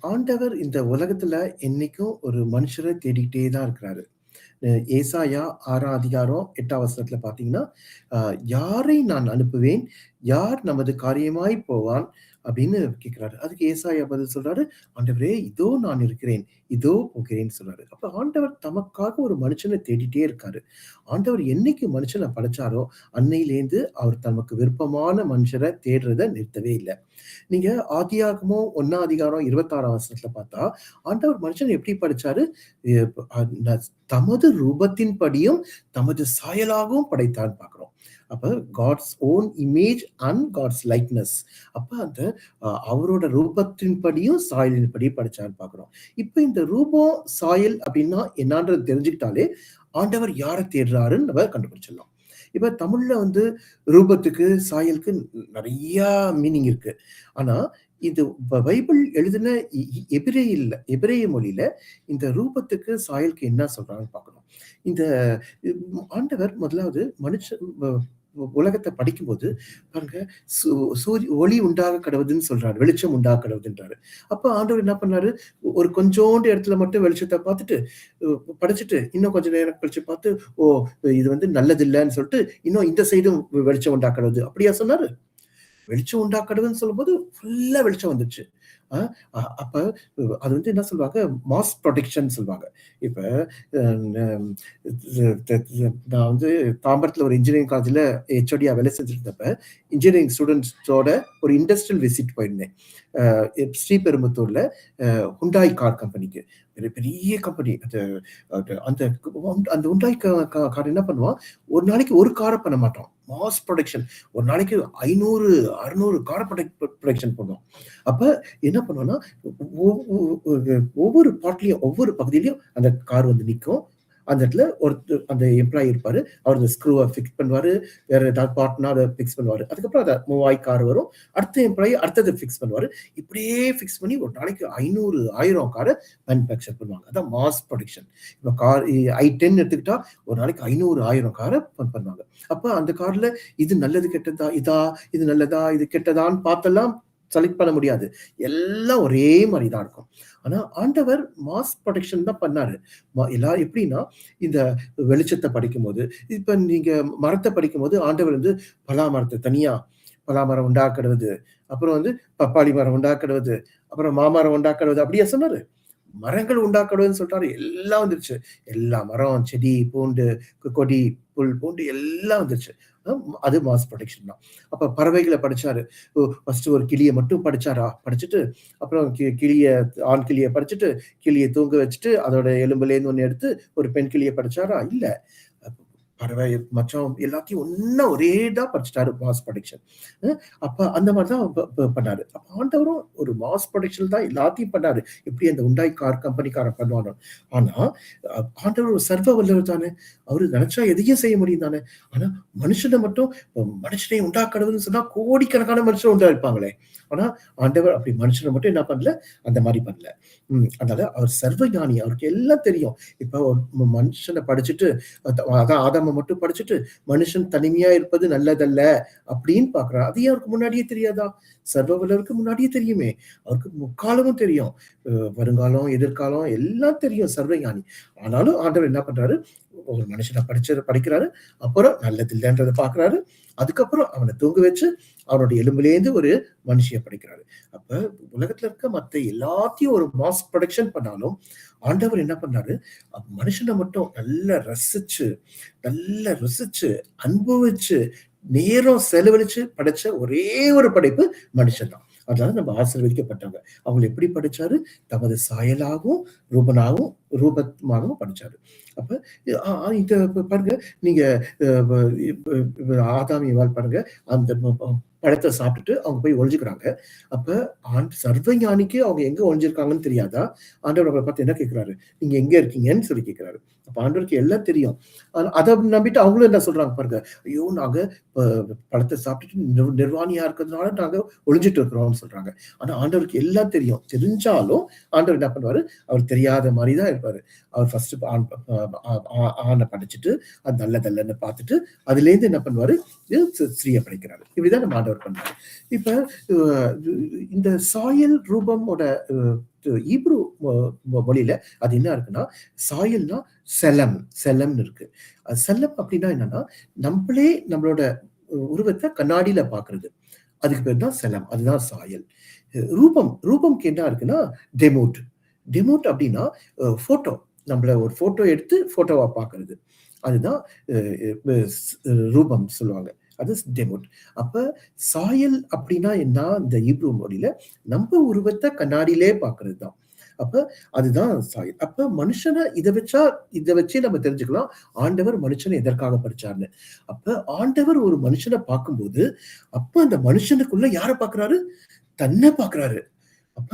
ஆண்டவர் இந்த உலகத்துல என்னைக்கும் ஒரு மனுஷரை தேடிக்கிட்டே தான் இருக்கிறாரு. ஏசாயா 6ஆம் அதிகாரம் 8ஆம் வசனத்துல பார்த்தீங்கன்னா, அ "யாரை நான் அனுப்புவேன்? யார் நமது காரியமாய் போவான்?" அப்படின்னு கேட்கிறாரு. அதுக்கு ஏசாயா பதில் சொல்றாரு, "ஆண்டவரே இதோ நான் இருக்கிறேன். இதோ போகிறேன்னு" சொல்றாரு. அப்ப ஆண்டவர் தமக்காக ஒரு மனுஷன தேடிட்டே இருக்காரு. ஆண்டவர் என்னைக்கு மனுஷன படைச்சாரோ, அன்னையிலேருந்து அவர் தமக்கு விருப்பமான மனுஷர தேடுறத நிறுத்தவே இல்ல. நீங்க ஆதியாகமம் 1ஆம் அதிகாரம் 26ஆம் வசனத்துல பார்த்தா, ஆண்டவர் மனுஷன எப்படி படைச்சாரு? தமது ரூபத்தின்படியும், தமது சாயலாகவும் படைத்தார்ன்னு பார்க்கிறோம். அப்ப God's own image and God's likeness. அப்ப அந்த அவரோட ரூபத்தின்படியும், சாயலின்படியும் படைச்சார்ன்னு பார்க்கிறோம். இப்ப இந்த ரூபம், சாயல் அப்படின்னா என்னான்றது தெரிஞ்சுக்கிட்டாலே, ஆண்டவர் யார தேடுறாருன்னு நம்ம கண்டுபிடிச்சிடலாம். இப்ப தமிழ்ல ரூபத்துக்கு, சாயலுக்கு நெறைய மீனிங் இருக்கு. ஆனா, இது பைபிள் எழுதின எபிரேய மொழியில இந்த ரூபத்துக்கு, சாயலுக்கு என்ன சொல்றாங்கன்னு பார்க்கணும். இந்த ஆண்டவர் முதலாவது மனுஷன் உலகத்த படைக்கும்போது பாருங்க, சூ ஒளி உண்டாக கடவுதுன்னு சொல்றாரு. வெளிச்சம் உண்டாக கடவுதுன்றாரு. அப்ப ஆண்டவர் என்ன பண்ணாரு? ஒரு கொஞ்சோண்டு இடத்துல மட்டும் வெளிச்சத்த பார்த்துட்டு, படைச்சுட்டு, இன்னும் கொஞ்ச நேரம் கழிச்சு பார்த்து, ஓ! இது நல்லதில்லன்னு சொல்லிட்டு, இன்னும் இந்த சைடும் வெளிச்சம் உண்டா கடவுது. அப்படியா சொன்னாரு? வெளிச்சம் உண்டா கடவுள்ன்னு சொல்லும்போது, ஃபுல்லா வெளிச்சம் வந்துருச்சு. அ அ அப்ப அது என்ன சொல்லுவாங்க, மாஸ் ப்ரொடெக்ஷன் சொல்லுவாங்க. இப்ப அ நம் நான் தாம்பரத்துல ஒரு இன்ஜினியரிங் காலேஜ்ல ஹெச்ஓடியா வேலை செஞ்சிருந்தப்ப, இன்ஜினியரிங் ஸ்டூடண்ட்ஸோட ஒரு இண்டஸ்ட்ரியல் விசிட் போயிருந்தேன். ஸ்ரீபெரும்புத்தூர்ல ஹுண்டாய் கார் கம்பெனிக்கு. பெரிய கம்பெனி. அது அது அந்த அந்த ஹுண்டாய் கார் என்ன பண்ணுவான், ஒரு நாளைக்கு ஒரு கார பண்ண மாட்டான். Mass production. ஒரு நாளைக்கு 500, 600 கார ப்ரொடக்ஷன் பண்ணுவான். அப்ப என்ன பண்ணுவான்னா, ஒ ஒ ஒவ்வொரு பார்ட்லயும், ஒவ்வொரு பகுதியிலயும் அந்த கார் நிக்கும். அந்த இடத்துல அந்த எம்ப்ளாயி இருப்பாரு. அவர் அந்த ஸ்க்ரூவ ஃபிக்ஸ் பண்ணுவாரு. வேற ஏதாவது பார்ட்னா அத ஃபிக்ஸ் பண்ணுவாரு. அதுக்கப்புறம் அத மூவ் ஆயி கார் வரும். அடுத்த எம்ப்ளாயி அடுத்தது ஃபிக்ஸ் பண்ணுவாரு. இப்படியே ஃபிக்ஸ் பண்ணி ஒரு நாளைக்கு 500, 1000 கார மேனுஃபேக்சர் பண்ணுவாங்க. அதான் மாஸ் ப்ரொடக்ஷன். இப்ப கார் i10 எடுத்துக்கிட்டா ஒரு நாளைக்கு 500, 1000 கார பண்ணுவாங்க. அப்ப அந்த கார்ல இது நல்லது, கெட்டதா, இது நல்லதா, இது கெட்டதான்னு பார்த்தெல்லாம் செலக்ட் பண்ண முடியாது. எல்லாம் ஒரே மாரி தான் இருக்கும். ஆனா ஆண்டவர் மாஸ் ப்ரொடக்ஷன் தான் பண்ணாரு. எல்லாரும் எப்படின்னா, இந்த வெளிச்சத்த படைக்கும்போது, இப்ப நீங்க மரத்த படைக்கும்போது ஆண்டவர் பலா மரத்த தனியா, பலா மரம் உண்டா கடவுது. அப்புறம் பப்பாளி மரம் உண்டா கடவுது. அப்புறம் மாமரம் உண்டா கடவுது. அப்படியா சொன்னாரு? மரங்கள் உண்டாக்கணும்னு சொல்லிட்டாரு. எல்லாம் வந்துருச்சு. எல்லா மரம், செடி, பூண்டு, கொடி, புல், பூண்டு எல்லாம் வந்துருச்சு. அது மாஸ் ப்ரொடக்ஷன் தான். அப்ப பறவைகள படைச்சாரு. ஃபர்ஸ்ட் ஒரு கிளிய மட்டும் படைச்சாரா? படைச்சுட்டு, அப்புறம் ஆண் கிளிய படைச்சுட்டு, கிளிய தூங்க வச்சுட்டு, அதோட எலும்புலேருந்து ஒண்ணு எடுத்து, ஒரு பெண் கிளிய படைச்சாரா? இல்ல. பறவை, மச்சம் எல்லாத்தையும் ஒண்ணா ஒரே இதா படைச்சுட்டாரு, மாஸ் ப்ரொடக்ஷன். அப்ப அந்த மாரி தான் பண்ணாரு. அப்ப ஆண்டவரும் ஒரு மாஸ் ப்ரொடக்ஷன் தான் எல்லாத்தையும் பண்ணாரு. எப்படி அந்த ஹுண்டாய் கார் கம்பெனிக்காரன் பண்ணுவானோ. ஆனா, ஆண்டவர் ஒரு சர்வ வல்லவர் தானே. அவரு நெனச்சா எதையும் செய்ய முடியும் தானே. ஆனா, மனுஷன மட்டும் மனுஷனை உண்டாக்கணும்னு சொன்னா கோடிக்கணக்கான மனுஷன் உண்டாயிருப்பாங்களே. ஆனா, ஆண்டவர் அப்படி மனுஷன மட்டும் என்ன பண்ணல, அந்த மாரி பண்ணல. அதனால அவர் சர்வ ஞானி. அவருக்கு எல்லாம் தெரியும். இப்ப ஒரு மனுஷன படைச்சுட்டு, அதான் ஆதாம மட்டும் படைச்சுட்டு, மனுஷன் தனிமையா இருப்பது நல்லதல்ல அப்படின்னு பார்க்கிறார். அது அவருக்கு முன்னாடியே தெரியாதா? சர்வ வல்லவருக்கு முன்னாடியே தெரியுமே. அவருக்கு முக்காலமும் தெரியும். வருங்காலம், எதிர்காலம் எல்லாம் தெரியும், சர்வ ஞானி. ஆனாலும் ஆண்டவர் என்ன பண்றாரு, ஒரு மனுஷன படைக்கிறாரு. அப்புறம் நல்லதில்லன்றத பார்க்கிறாரு. அதுக்கப்புறம் அவன தூங்க வச்சு, அவனோட எலும்புலேருந்து ஒரு மனுஷிய படைக்கிறாரு. அப்ப உலகத்துல இருக்க மத்த எல்லாத்தையும் ஒரு மாஸ் ப்ரொடக்ஷன் பண்ணாலும், ஆண்டவர் என்ன பண்ணாரு, மனுஷன மட்டும் நல்லா ருசிச்சு, அனுபவிச்சு, நேரம் செலவழிச்சு படைச்ச ஒரே ஒரு படைப்பு மனுஷன் தான். அதனால நம்ம ஆசீர்வதிக்கப்பட்டவங்க. அவங்கள எப்படி படைச்சாரு? தமது சாயலாகவும், ரூபமாகவும் படைச்சாரு. அப்ப இத பாருங்க, நீங்க ஆதாம், ஏவாள் பாருங்க, அந்த பழத்த சாப்பிட்டுட்டு அவங்க போய் ஒளிஞ்சுக்கிறாங்க. அப்ப சர்வ ஞானிக்கு அவங்க எங்க ஒளிஞ்சிருக்காங்கன்னு தெரியாதா? ஆண்டவர் அவங்கள பார்த்து என்ன கேட்கிறாரு? நீங்க எங்க இருக்கீங்கன்னு சொல்லி கேட்கிறாரு. அப்ப ஆண்டவருக்கு எல்லாம் தெரியும். அத நம்பிட்டு அவங்களும் என்ன சொல்றாங்க பாருங்க. ஐயோ! நாங்க பழத்த சாப்பிட்டுட்டு நிர்வாணியா இருக்கிறதுனால நாங்க ஒளிஞ்சிட்டு இருக்கிறோம்னு சொல்றாங்க. ஆனா ஆண்டவருக்கு எல்லாம் தெரியும். தெரிஞ்சாலும் ஆண்டவர் என்ன பண்ணுவாரு? அவர் தெரியாத மாரி தான் இருப்பாரு. அவர் ஃபர்ஸ்ட் ஆண படைச்சுட்டு, அது நல்லதல்லன்னு பார்த்துட்டு, அதுலேருந்து என்ன பண்ணுவாரு, ஸ்திரீய படைக்கிறாரு. இப்படிதான் நம்ம ஆண்டவர் பண்றாரு. இப்ப அ இந்த சாயல் ரூபமோட ஈப்ரு மொழியில அது என்ன இருக்குன்னா, சாயல்னா செலம்ன்னு இருக்கு. செலம் அப்படின்னா என்னன்னா, நம்பளே நம்மளோட உருவத்த கண்ணாடியில பார்க்கிறது. அதுக்கு பேர் தான் செலம். அதுதான் சாயல். ரூபம்க்கு என்ன இருக்குன்னா, டெமோட். டெமோட் அப்படின்னா ஃபோட்டோ. நம்மள ஒரு ஃபோட்டோ எடுத்து ஃபோட்டோவா பார்க்கிறது. அதுதான் அ அ ஸ் ரூபம் சொல்லுவாங்க. அது டெமோட். அப்ப சாயல் அப்படின்னா என்ன? இந்த ஹீப்ரு மொழியில நம்ம உருவத்த கண்ணாடியிலே பார்க்கிறது தான். அப்ப அதுதான் சாயல். அப்ப மனுஷன இத வச்சே நம்ம தெரிஞ்சுக்கலாம். ஆண்டவர் மனுஷன எதற்காக படைச்சார்ன்னு. அப்ப ஆண்டவர் ஒரு மனுஷன பார்க்கும்போது, அப்ப அந்த மனுஷனுக்குள்ள யார பார்க்கிறாரு? தன்ன பார்க்கிறாரு. அப்ப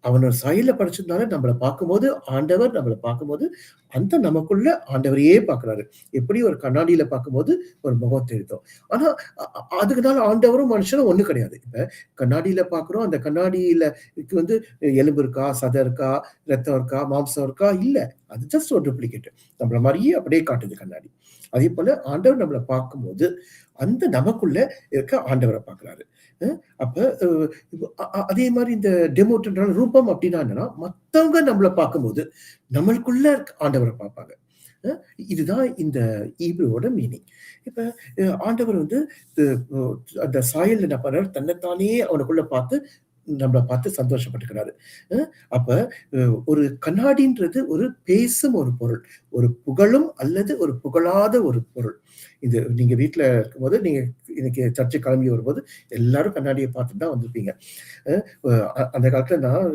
அவனோட சாயல்ல படைச்சதுனால நம்மள பார்க்கும்போது, அந்த நமக்குள்ள ஆண்டவரையே பார்க்கிறாரு. எப்படி ஒரு கண்ணாடியில பார்க்கும்போது ஒரு முகம் தெரியுதோ. ஆனா அதுக்குனால ஆண்டவரும் மனுஷனும் ஒண்ணு கிடையாது. இப்ப கண்ணாடியில பார்க்கிறோம். அந்த கண்ணாடியில வந்து எலும்பு இருக்கா? சதை இருக்கா? ரத்தம் இருக்கா? மாம்சம் இருக்கா? இல்ல. அது ஜஸ்ட் ஒரு டூப்ளிகேட். நம்மள மாரியே அப்படியே காட்டுது கண்ணாடி. அதேபோல ஆண்டவர் நம்மள பார்க்கும்போது, அந்த நமக்குள்ள இருக்க ஆண்டவர பார்க்கிறாரு. அ அப்ப அ அதே மாரி இந்த டெமோட்ன்றால ரூபம் அப்டின்னா என்னன்னா, மத்தவங்க நம்மள பார்க்கும்போது, நம்மளுக்குள்ள இருக்க ஆண்டவர பார்ப்பாங்க. அ இதுதான் இந்த ஈப்ரோவோட மீனிங். இப்ப ஆண்டவர் வந்து து ஒ அந்த சாயல்ல என்ன பண்றாரு, தன்னைத்தானே அவனுக்குள்ள பார்த்து, நம்மள பார்த்து சந்தோஷப்பட்டுக்கிறாரு. அ அப்ப ஒரு கண்ணாடின்றது ஒரு பேசும் ஒரு பொருள். ஒரு புகழும் அல்லது ஒரு புகழாத ஒரு பொருள். இது நீங்க வீட்ல இருக்கும்போது, நீங்க இன்னைக்கு சர்ச்சுக்கு கிளம்பி வரும்போது, எல்லாரும் கண்ணாடிய பார்த்துட்டு தான் வந்திருப்பீங்க. அ அந்த காலத்துல நான்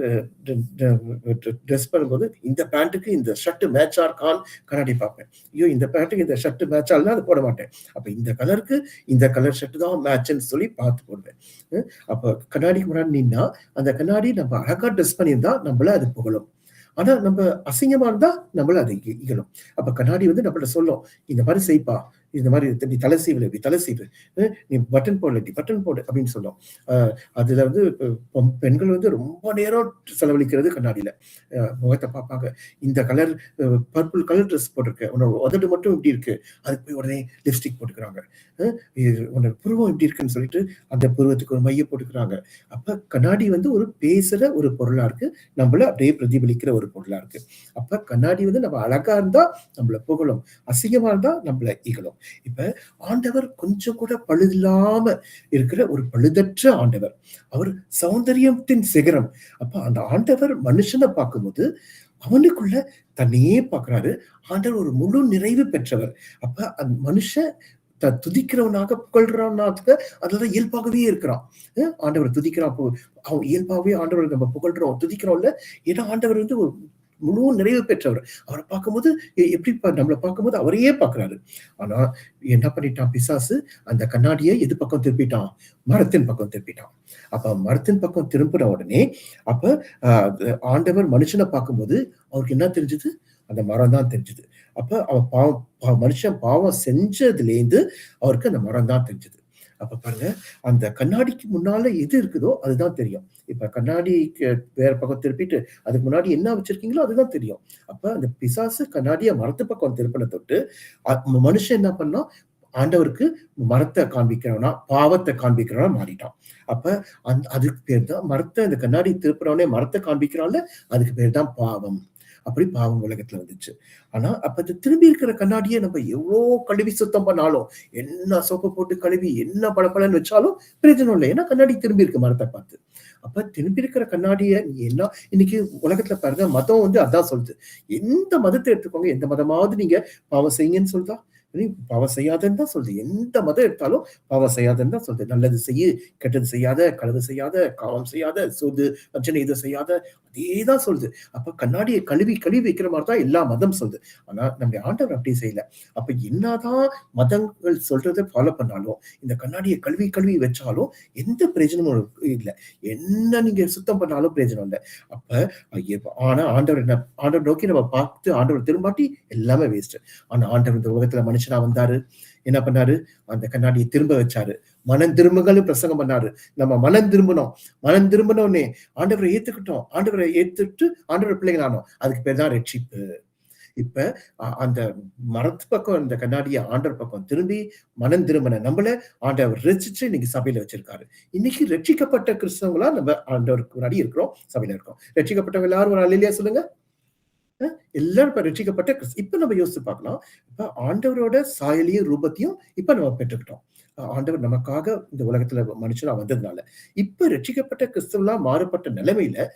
ட்ரெஸ் பண்ணும்போது, இந்த பேண்ட்டுக்கு இந்த ஷர்ட் மேட்சா இருக்கான்னு கண்ணாடி பார்ப்பேன். ஐயோ! இந்த பேண்ட்டுக்கு இந்த ஷர்ட் மேட்ச் ஆகலன்னா அத போட மாட்டேன். அப்ப இந்த கலருக்கு இந்த கலர் ஷர்ட் தான் மேட்ச்ன்னு சொல்லி பார்த்து போடுவேன். அ அப்ப கண்ணாடிக்கு முன்னாடி நின்னா, அந்த கண்ணாடி நம்ம அழகா ட்ரெஸ் பண்ணியிருந்தா நம்மள அது புகழும். ஆனா நம்ம அசிங்கமா இருந்தா நம்மள அது இகழும். அப்ப கண்ணாடி வந்து நம்மள்ட்ட சொல்லும். இந்த மாரி செய்ப்பா. இந்த மாரி நீ தல சீவல இப்படி தல சீவு. நீ பட்டன் போடல இப்படி பட்டன் போடு அப்படின்னு சொல்லும். அ அதுல வந்து பெண்கள் வந்து ரொம்ப நேரம் செலவழிக்கிறது கண்ணாடியில. முகத்த பார்ப்பாங்க. இந்த கலர் பர்பிள் கலர் ட்ரெஸ் போட்டிருக்க. உன்னோட உதடு மட்டும் இப்படி இருக்கு. அதுக்கு போய் உடனே லிப்ஸ்டிக் போட்டுக்கிறாங்க. அ உன்னோட புருவம் இப்படி இருக்குன்னு சொல்லிட்டு அந்த புருவத்துக்கு ஒரு மைய போட்டுக்கிறாங்க. அப்ப கண்ணாடி வந்து ஒரு பேசுற ஒரு பொருளா இருக்கு. நம்மள அப்படியே பிரதிபலிக்கிற ஒரு பொருளா இருக்கு. அப்ப கண்ணாடி வந்து நம்ம அழகா இருந்தா நம்மள புகழும். அசிங்கமா இருந்தா நம்மள இகழும். இப்ப ஆண்டவர் கொஞ்சம் கூட பழுதில்லாம இருக்கிற ஒரு பழுதற்ற ஆண்டவர். அவர் சௌந்தரியத்தின் சிகரம். அப்ப அந்த ஆண்டவர் மனுஷன பார்க்கும்போது, அவனுக்குள்ள தன்னையே பார்க்கிறாரு. ஆண்டவர் ஒரு முழு நிறைவு பெற்றவர். அப்ப அந்த மனுஷன் துதிக்கிறவனாக, புகழ்றவனாக அதுலதான் இயல்பாகவே இருக்கிறான். ஆண்டவர துதிக்கிறான். அவன் இயல்பாவே ஆண்டவர நம்ம புகழ்றோம், துதிக்கிறோம்ல. ஏன்னா ஆண்டவர் வந்து ஒரு முழு நிறைவு பெற்றவர். அவர பார்க்கும்போது எப்படி நம்மள பார்க்கும்போது அவரையே பார்க்கிறாரு. ஆனா என்ன பண்ணிட்டான் பிசாசு? அந்த கண்ணாடிய எது பக்கம் திருப்பிட்டான்? மரத்தின் பக்கம் திருப்பிட்டான். அப்ப மரத்தின் பக்கம் திரும்பின உடனே, அப்ப அ ஆண்டவர் மனுஷன பார்க்கும்போது அவருக்கு என்ன தெரிஞ்சது? அந்த மரம் தான் தெரிஞ்சது. அப்ப அவன் மனுஷன் பாவம் செஞ்சதுலேருந்து அவருக்கு அந்த மரம் தான் தெரிஞ்சது. அப்ப பாருங்க, அந்த கண்ணாடிக்கு முன்னால எது இருக்குதோ அதுதான் தெரியும். இப்ப கண்ணாடிக்கு வேற பக்கம் திருப்பிட்டு, அதுக்கு முன்னாடி என்ன வச்சிருக்கீங்களோ அதுதான் தெரியும். அப்ப அந்த பிசாசு கண்ணாடிய மரத்து பக்கம் திருப்பின தொட்டு, மனுஷன் என்ன பண்ணான்? ஆண்டவருக்கு மரத்த காண்பிக்கிறவனா, பாவத்த காண்பிக்கிறவனா மாறிட்டான். அப்ப அதுக்கு பேர் தான் இந்த கண்ணாடி திருப்புறவனே மரத்த காண்பிக்கிறான்ல, அதுக்கு பேர் தான் பாவம். அப்படி பாவம் உலகத்துல வந்துச்சு. ஆனா, அப்ப இந்த திரும்பி இருக்கிற கண்ணாடிய நம்ம எவ்ளோ கழுவி சுத்தம் பண்ணாலும், என்ன சோப்பு போட்டு கழுவி, என்ன பளபளன்னு வச்சாலும் பிரயோஜனம் இல்ல. ஏன்னா கண்ணாடி திரும்பி இருக்கு மரத்த பார்த்து. அப்ப திரும்பி இருக்கிற கண்ணாடிய நீ என்ன இன்னைக்கு உலகத்துல பாருங்க மதம் வந்து அதான் சொல்லுது. எந்த மதத்த எடுத்துக்கோங்க, எந்த மதமாவது நீங்க பாவம் செய்யுங்கன்னு சொல்லுதா? பாவம் செய்யாதன்னு தான் சொல்லுது. எந்த மதம் எடுத்தாலும் பாவம் செய்யாதன்னு தான் சொல்லுது. நல்லது செய்யு, கெட்டது செய்யாத, களவு செய்யாத, காமம் செய்யாத, சூது, வஞ்சனை இத செய்யாத, அதே தான் சொல்லுது. அப்ப கண்ணாடிய கழுவி கழுவி வைக்கிற மாரி தான் எல்லா மதம் சொல்லுது. ஆனா நம்முடைய ஆண்டவர் அப்படி செய்யல. அப்ப என்னதான் மதங்கள் சொல்றத ஃபாலோ பண்ணாலும், இந்த கண்ணாடிய கழுவி கழுவி வச்சாலும் எந்த பிரயோஜனமும் இல்ல. என்ன நீங்க சுத்தம் பண்ணாலும் பிரயோஜனம் இல்ல. அப்ப ஆனா ஆண்டவர் நோக்கி நம்ம பார்த்து ஆண்டவர் திரும்பாட்டி எல்லாமே வேஸ்ட். ஆனா ஆண்டவர் இந்த உலகத்துல மனுஷனா வந்தாரு. என்ன பண்ணாரு? அந்த கண்ணாடிய திரும்ப வச்சாரு. மனம் திரும்புங்கள்னு பிரசங்கம் பண்ணாரு. நம்ம மனம் திரும்பணும். மனம் திரும்பின உடனே ஆண்டவரை ஏத்துக்கிட்டோம். ஆண்டவரை ஏத்துட்டு ஆண்டவர் பிள்ளைகள் ஆனோம். அதுக்கு பேர் தான் ரட்சிப்பு. இப்ப அந்த மரத்து பக்கம் இந்த கண்ணாடிய ஆண்டவர் பக்கம் திரும்பி மனம் திரும்பின நம்மள ஆண்டவர் ரட்சிச்சு இன்னைக்கு சபையில வச்சிருக்காரு. இன்னைக்கு ரட்சிக்கப்பட்ட கிறிஸ்தவங்களா நம்ம ஆண்டவருக்கு முன்னாடி இருக்கிறோம், சபையில இருக்கோம். ரட்சிக்கப்பட்டவங்க எல்லாரும் ஒரு அல்லேலூயா சொல்லுங்க. எல்லாரும் இப்ப ரட்சிக்கப்பட்ட இப்ப நம்ம யோசிச்சு பார்க்கலாம். இப்ப ஆண்டவரோட சாயலையும் ரூபத்தையும் இப்ப நம்ம பெற்றுக்கிட்டோம். ஆண்டவர் நமக்காக இந்த உலகத்துல மனுஷனா வந்ததுனால இப்ப ரட்சிக்கப்பட்ட கிறிஸ்தவங்களா மாறப்பட்ட நிலைமையில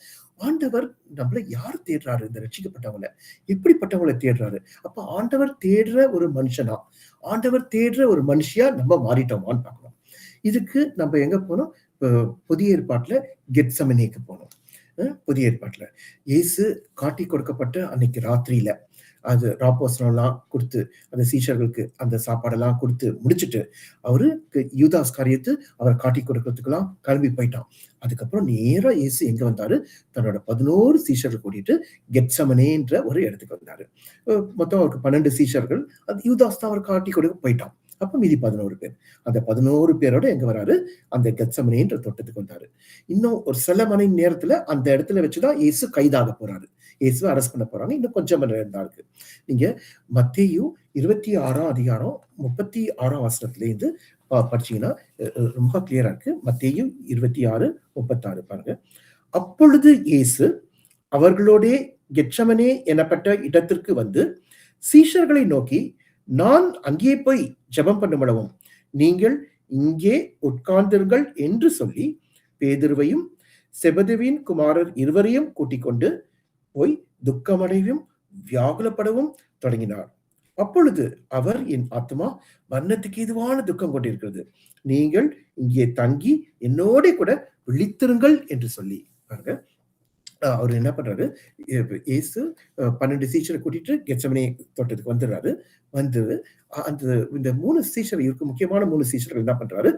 ஆண்டவர் நம்மள யார் தேடுறாரு? இந்த ரட்சிக்கப்பட்டவங்கள எப்படிப்பட்டவங்கள தேடுறாரு? அப்ப ஆண்டவர் தேடுற ஒரு மனுஷனா, ஆண்டவர் தேடுற ஒரு மனுஷியா நம்ம மாறிட்டோமான்னு பார்க்கணும். இதுக்கு நம்ம எங்க போனோம்? புதிய ஏற்பாட்டுல கெத்செமனேக்கு போனோம். புதிய ஏற்பாட்டுல இயேசு காட்டி கொடுக்கப்பட்ட அன்னைக்கு ராத்திரியில அது ராப்போசனம்லாம் கொடுத்து அந்த சீஷர்களுக்கு அந்த சாப்பாடெல்லாம் கொடுத்து முடிச்சுட்டு அவருக்கு யூதாஸ் காரியத்து அவரை காட்டி கொடுக்கறதுக்கெல்லாம் கிளம்பி போயிட்டான். அதுக்கப்புறம் நேரா இயேசு எங்க வந்தாரு? தன்னோட 11 சீஷர்கள் கூட்டிட்டு கெத்செமனேன்ற ஒரு இடத்துக்கு வந்தாரு. மொத்தம் அவருக்கு 12 சீஷர்கள். அது யூதாஸ் தான் அவர் காட்டி கொடுக்க போயிட்டான். அப்ப மீதி 11 பேர். அந்த 11 பேரோட எங்க வராரு? அந்த கெத்செமனேன்ற தோட்டத்துக்கு வந்தாரு. இன்னும் ஒரு சில மணி நேரத்துல அந்த இடத்துல வச்சுதான் இயேசு கைதாக போறாரு. இயேசுவை அரெஸ்ட் பண்ண போறாங்க. இன்னும் கொஞ்சம் மணி நேரம் தான் இருக்கு. நீங்க மத்தேயு 26ஆம் அதிகாரம் 36ஆம் வசனத்திலேருந்து படிச்சீங்கன்னா ரொம்ப கிளியரா இருக்கு. மத்தேயு 26, 36 பாருங்க. அப்பொழுது இயேசு அவர்களோடே கெத்செமனே எனப்பட்ட இடத்திற்கு வந்து சீஷர்களை நோக்கி, நான் அங்கே போய் ஜெபம் பண்ணுமிடவும் நீங்கள் இங்கே உட்கார்ந்திருங்கள் என்று சொல்லி பேதுருவையும் செபதேவின் குமாரர் இருவரையும் கூட்டிக் கொண்டு போய் துக்கமடையும் வியாகுலப்படவும் தொடங்கினார். அப்பொழுது அவர், என் ஆத்மா மரணத்துக்கு ஏதுவான துக்கம் கொண்டிருக்கிறது, நீங்கள் இங்கே தங்கி என்னோட கூட விழித்திருங்கள் என்று சொல்லி பாருங்க. அவர் என்ன பண்றாரு? இயேசு 12 சீஷரை கூட்டிட்டு கெத்செமனே தோட்டத்துக்கு வந்துடுறாரு. வந்து அந்த இந்த 3 சீஷர் இருக்கு, முக்கியமான 3 சீஷர்கள் என்ன பண்றாரு?